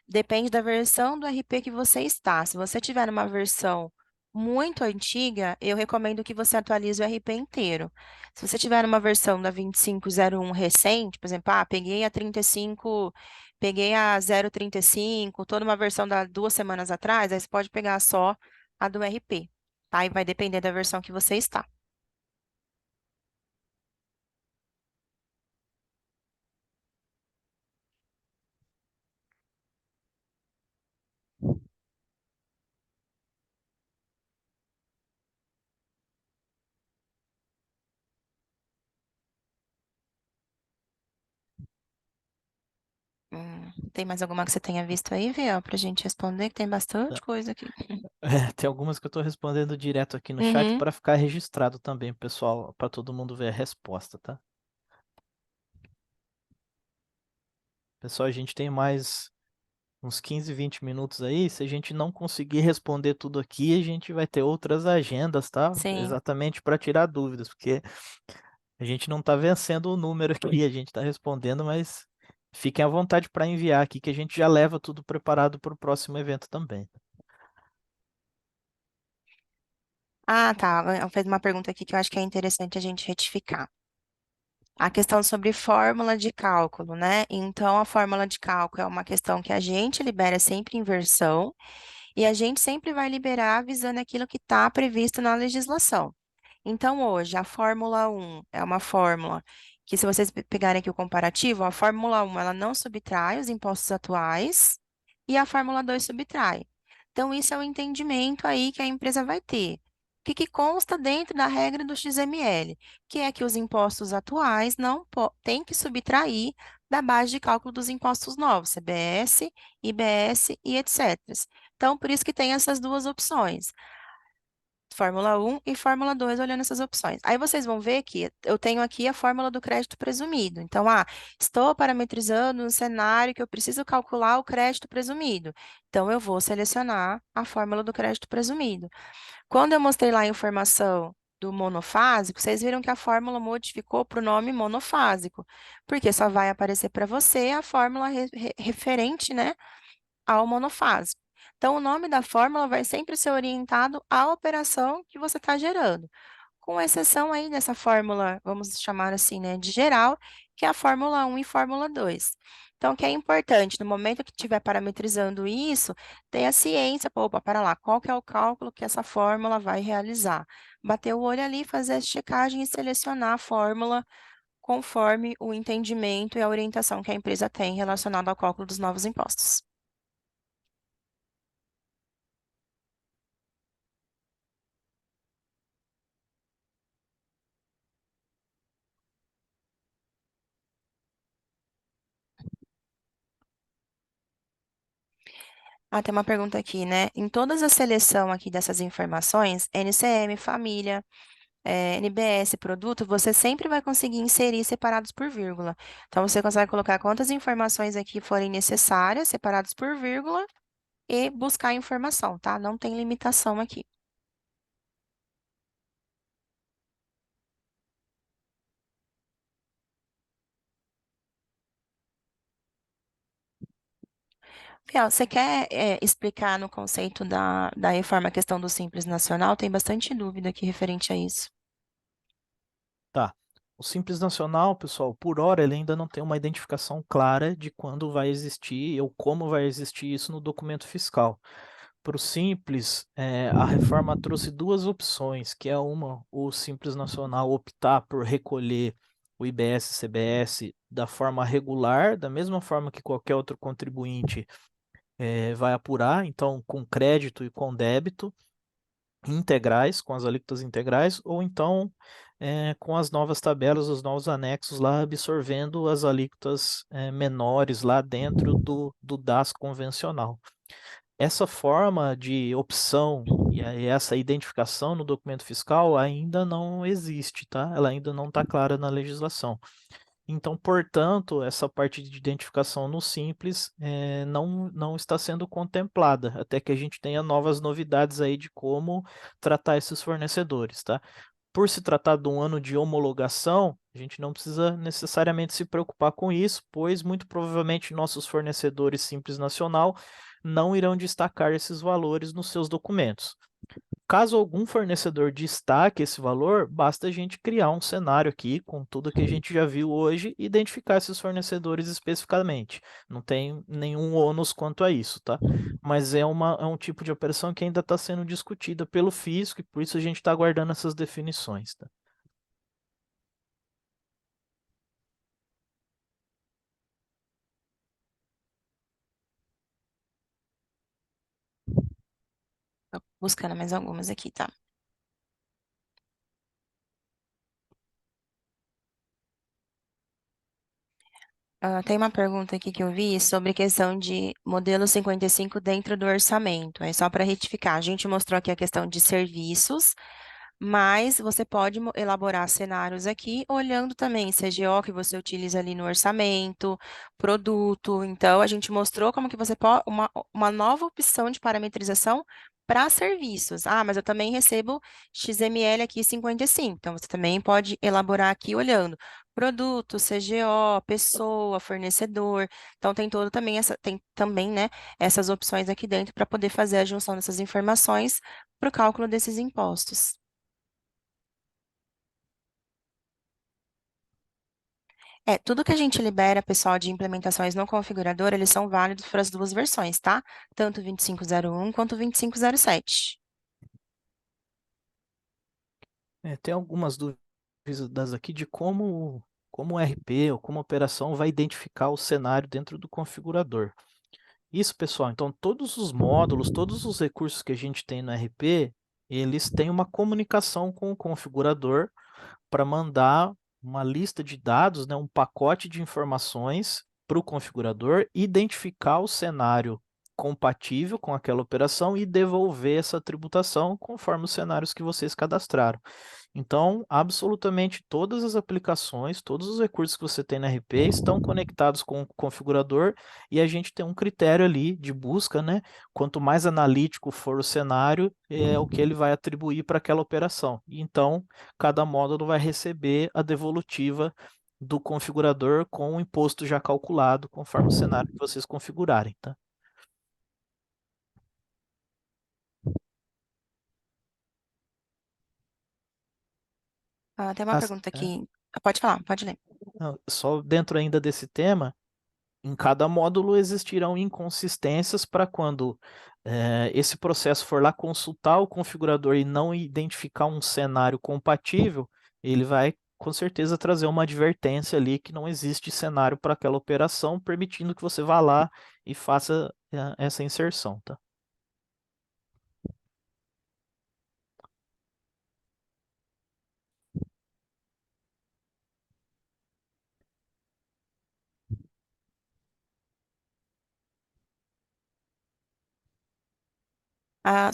depende da versão do RP que você está. Se você tiver uma versão muito antiga, eu recomendo que você atualize o RP inteiro. Se você tiver uma versão da 2501 recente, por exemplo, peguei a 35, peguei a 035, toda uma versão da 2 semanas atrás, aí você pode pegar só a do RP, tá? E vai depender da versão que você está. Tem mais alguma que você tenha visto aí, Viu, para a gente responder, que tem bastante coisa aqui. Tem algumas que eu estou respondendo direto aqui no chat Uhum, para ficar registrado também, pessoal, para todo mundo ver a resposta, tá? Pessoal, a gente tem mais uns 15, 20 minutos aí. Se a gente não conseguir responder tudo aqui, a gente vai ter outras agendas, tá? sim. Exatamente para tirar dúvidas, porque a gente não está vencendo o número aqui, a gente está respondendo, mas fiquem à vontade para enviar aqui, que a gente já leva tudo preparado para o próximo evento também. Tá. Ela fez uma pergunta aqui que eu acho que é interessante a gente retificar. A questão sobre fórmula de cálculo, né? Então, a fórmula de cálculo é uma questão que a gente libera sempre em versão e a gente sempre vai liberar visando aquilo que está previsto na legislação. Então, hoje, a Fórmula 1 é uma fórmula que, se vocês pegarem aqui o comparativo, a Fórmula 1 ela não subtrai os impostos atuais e a Fórmula 2 subtrai. Então, isso é o entendimento aí que a empresa vai ter. O que consta dentro da regra do XML? Que é que os impostos atuais não têm que subtrair da base de cálculo dos impostos novos, CBS, IBS e etc. Então, por isso que tem essas duas opções. Fórmula 1 e Fórmula 2 olhando essas opções. Aí vocês vão ver que eu tenho aqui a fórmula do crédito presumido. Então, estou parametrizando um cenário que eu preciso calcular o crédito presumido. Então, eu vou selecionar a fórmula do crédito presumido. Quando eu mostrei lá a informação do monofásico, vocês viram que a fórmula modificou para o nome monofásico, porque só vai aparecer para você a fórmula referente, né, ao monofásico. Então, o nome da fórmula vai sempre ser orientado à operação que você está gerando, com exceção aí dessa fórmula, vamos chamar assim, né, de geral, que é a Fórmula 1 e Fórmula 2. Então, o que é importante, no momento que estiver parametrizando isso, tenha ciência, pô, opa, para lá, qual que é o cálculo que essa fórmula vai realizar? Bater o olho ali, fazer a checagem e selecionar a fórmula conforme o entendimento e a orientação que a empresa tem relacionado ao cálculo dos novos impostos. Tem uma pergunta aqui, né? Em todas a seleção aqui dessas informações, NCM, família, NBS, produto, você sempre vai conseguir inserir separados por vírgula. Então, você consegue colocar quantas informações aqui forem necessárias, separados por vírgula, e buscar a informação, tá? Não tem limitação aqui. Fiel, você quer, explicar no conceito da reforma a questão do Simples Nacional? Tem bastante dúvida aqui referente a isso. Tá. O Simples Nacional, pessoal, por hora ele ainda não tem uma identificação clara de quando vai existir ou como vai existir isso no documento fiscal. Para o Simples, a reforma trouxe duas opções, que é uma, o Simples Nacional optar por recolher o IBS e CBS da forma regular, da mesma forma que qualquer outro contribuinte vai apurar, então com crédito e com débito integrais, com as alíquotas integrais, ou então com as novas tabelas, os novos anexos lá, absorvendo as alíquotas menores lá dentro do DAS convencional. Essa forma de opção e essa identificação no documento fiscal ainda não existe, tá? Ela ainda não está clara na legislação. Então, portanto, essa parte de identificação no Simples não está sendo contemplada, até que a gente tenha novas novidades aí de como tratar esses fornecedores, tá? Por se tratar de um ano de homologação, a gente não precisa necessariamente se preocupar com isso, pois muito provavelmente nossos fornecedores Simples Nacional não irão destacar esses valores nos seus documentos. Caso algum fornecedor destaque esse valor, basta a gente criar um cenário aqui com tudo que a gente já viu hoje e identificar esses fornecedores especificamente. Não tem nenhum ônus quanto a isso, tá? Mas é um tipo de operação que ainda está sendo discutida pelo fisco e por isso a gente está aguardando essas definições, tá? Tô buscando mais algumas aqui, tá? Tem uma pergunta aqui que eu vi sobre questão de modelo 55 dentro do orçamento. É só para retificar. A gente mostrou aqui a questão de serviços, mas você pode elaborar cenários aqui olhando também CGO que você utiliza ali no orçamento, produto. Então, a gente mostrou como que você pode uma nova opção de parametrização para serviços. Mas eu também recebo XML aqui 55. Então, você também pode elaborar aqui olhando produto, CGO, pessoa, fornecedor. Então, tem também, né, essas opções aqui dentro para poder fazer a junção dessas informações para o cálculo desses impostos. Tudo que a gente libera, pessoal, de implementações no configurador, eles são válidos para as duas versões, tá? Tanto 2501 quanto 2507. Tem algumas dúvidas aqui de como o RP ou como a operação vai identificar o cenário dentro do configurador. Isso, pessoal. Então, todos os módulos, todos os recursos que a gente tem no RP, eles têm uma comunicação com o configurador para mandar uma lista de dados, né, um pacote de informações para o configurador identificar o cenário compatível com aquela operação e devolver essa tributação conforme os cenários que vocês cadastraram. Então, absolutamente todas as aplicações, todos os recursos que você tem na RP estão conectados com o configurador e a gente tem um critério ali de busca, né? Quanto mais analítico for o cenário, é o que ele vai atribuir para aquela operação. E então, cada módulo vai receber a devolutiva do configurador com o imposto já calculado, conforme o cenário que vocês configurarem, tá? Ah, tem uma As- pergunta é, aqui. Pode falar, pode ler. não, só dentro ainda desse tema, em cada módulo existirão inconsistências para quando esse processo for lá consultar o configurador e não identificar um cenário compatível, ele vai com certeza trazer uma advertência ali que não existe cenário para aquela operação, permitindo que você vá lá e faça essa inserção, tá?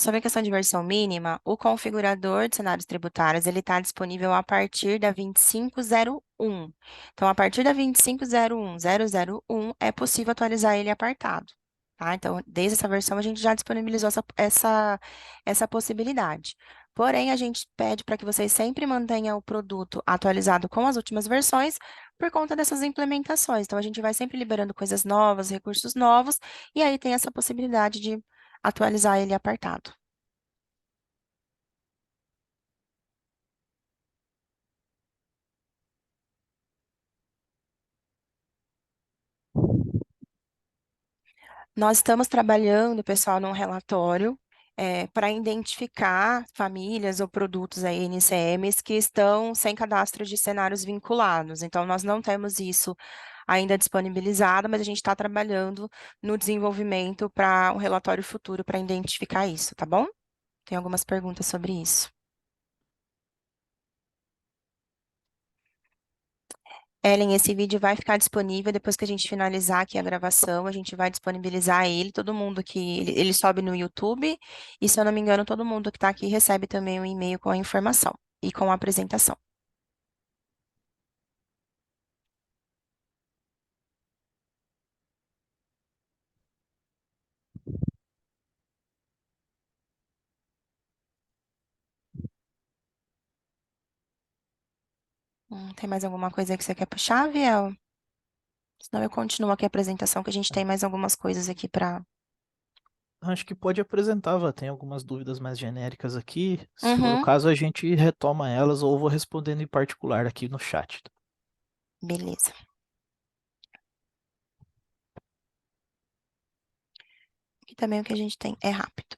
Sobre a questão de versão mínima, o configurador de cenários tributários ele está disponível a partir da 2501. Então, a partir da 2501.001 é possível atualizar ele apartado. Tá? Então, desde essa versão, a gente já disponibilizou essa possibilidade. Porém, a gente pede para que vocês sempre mantenham o produto atualizado com as últimas versões por conta dessas implementações. Então, a gente vai sempre liberando coisas novas, recursos novos, e aí tem essa possibilidade de atualizar ele apartado. Nós estamos trabalhando, pessoal, num relatório para identificar famílias ou produtos aí, NCMs, que estão sem cadastro de cenários vinculados. Então, nós não temos isso ainda disponibilizado, mas a gente está trabalhando no desenvolvimento para um relatório futuro para identificar isso, tá bom? Tem algumas perguntas sobre isso. Ellen, esse vídeo vai ficar disponível depois que a gente finalizar aqui a gravação. A gente vai disponibilizar ele. Todo mundo que ele sobe no YouTube. E se eu não me engano, todo mundo que está aqui recebe também um e-mail com a informação e com a apresentação. Tem mais alguma coisa que você quer puxar, Viel? Senão eu continuo aqui a apresentação, que a gente tem mais algumas coisas aqui para. Acho que pode apresentar, Vá. Tem algumas dúvidas mais genéricas aqui. Se for o Uhum, caso, a gente retoma elas ou vou respondendo em particular aqui no chat. beleza. E também o que a gente tem é rápido.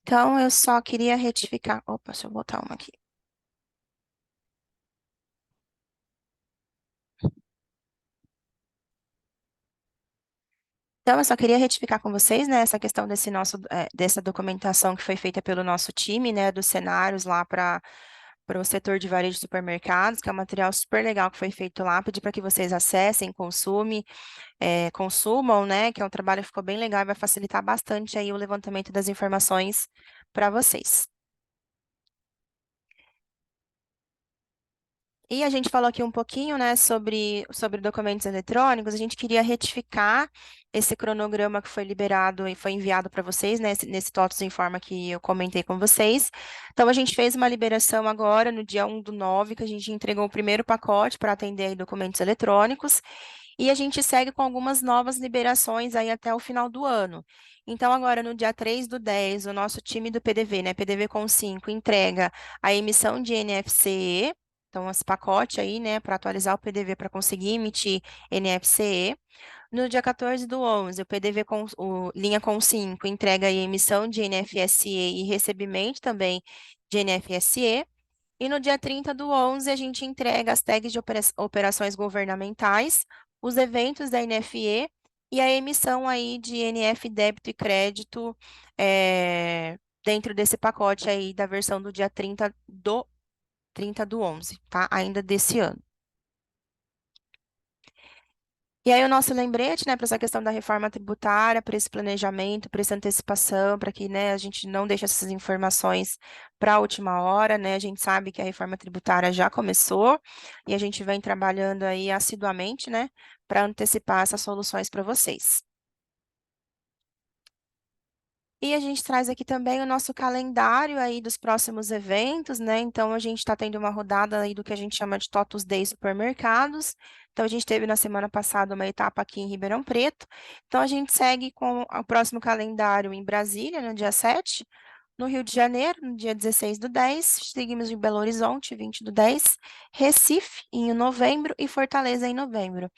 Então, eu só queria retificar. Opa, deixa eu botar uma aqui. Então, eu só queria retificar com vocês, né, essa questão dessa documentação que foi feita pelo nosso time, né, dos cenários lá para o setor de varejo de supermercados, que é um material super legal que foi feito lá. Pedir para que vocês acessem, consumam, né, que é um trabalho que ficou bem legal e vai facilitar bastante aí o levantamento das informações para vocês. E a gente falou aqui um pouquinho, né, sobre documentos eletrônicos. A gente queria retificar esse cronograma que foi liberado e foi enviado para vocês, né, nesse TOTUS Informa que eu comentei com vocês. Então, a gente fez uma liberação agora, no dia 1/9, que a gente entregou o primeiro pacote para atender aí documentos eletrônicos. E a gente segue com algumas novas liberações aí até o final do ano. Então, agora, no dia 3/10, o nosso time do PDV, né, PDV com 5, entrega a emissão de NFCE. Então, esse pacote aí, né, para atualizar o PDV para conseguir emitir NFCE. No dia 14 do 11, o PDV linha com 5 entrega aí emissão de NFSE e recebimento também de NFSE. E no dia 30 do 11, a gente entrega as tags de operações governamentais, os eventos da NFE e a emissão aí de NF débito e crédito dentro desse pacote aí da versão do dia 30 do 11, tá? Ainda desse ano. E aí o nosso lembrete, né, para essa questão da reforma tributária, para esse planejamento, para essa antecipação, para que, né, a gente não deixe essas informações para a última hora, né? A gente sabe que a reforma tributária já começou e a gente vem trabalhando aí assiduamente, né, para antecipar essas soluções para vocês. E a gente traz aqui também o nosso calendário aí dos próximos eventos, né? Então, a gente está tendo uma rodada aí do que a gente chama de TOTUS Day Supermercados. Então, a gente teve na semana passada uma etapa aqui em Ribeirão Preto. Então, a gente segue com o próximo calendário em Brasília, no dia 7, no Rio de Janeiro, no dia 16 do 10, seguimos em Belo Horizonte, 20 do 10, Recife em novembro e Fortaleza em novembro.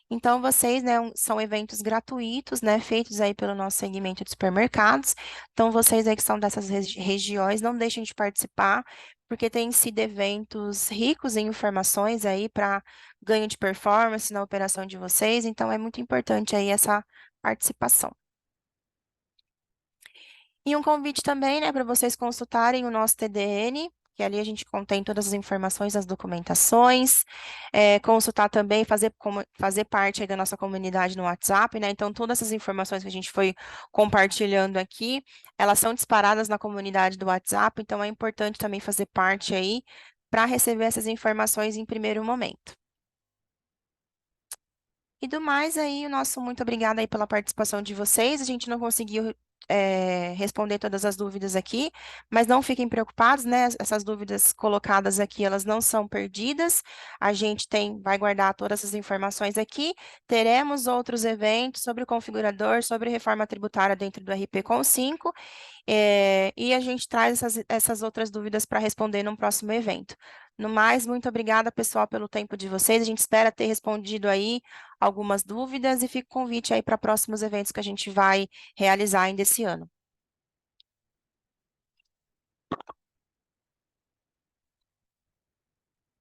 Então, vocês, né, são eventos gratuitos, né, feitos aí pelo nosso segmento de supermercados. Então, vocês aí que são dessas regiões, não deixem de participar, porque têm sido eventos ricos em informações aí para ganho de performance na operação de vocês. Então, é muito importante aí essa participação. E um convite também, né, para vocês consultarem o nosso TDN, que ali a gente contém todas as informações, as documentações, consultar também, fazer parte aí da nossa comunidade no WhatsApp, né? Então, todas essas informações que a gente foi compartilhando aqui, elas são disparadas na comunidade do WhatsApp, então é importante também fazer parte aí para receber essas informações em primeiro momento. E do mais aí, o nosso muito obrigada aí pela participação de vocês. A gente não conseguiu responder todas as dúvidas aqui, mas não fiquem preocupados, né? Essas dúvidas colocadas aqui, elas não são perdidas. A gente vai guardar todas essas informações aqui. Teremos outros eventos sobre o configurador, sobre reforma tributária dentro do RP com 5. E a gente traz essas outras dúvidas para responder num próximo evento. No mais, muito obrigada, pessoal, pelo tempo de vocês. A gente espera ter respondido aí algumas dúvidas e fica o convite aí para próximos eventos que a gente vai realizar ainda esse ano.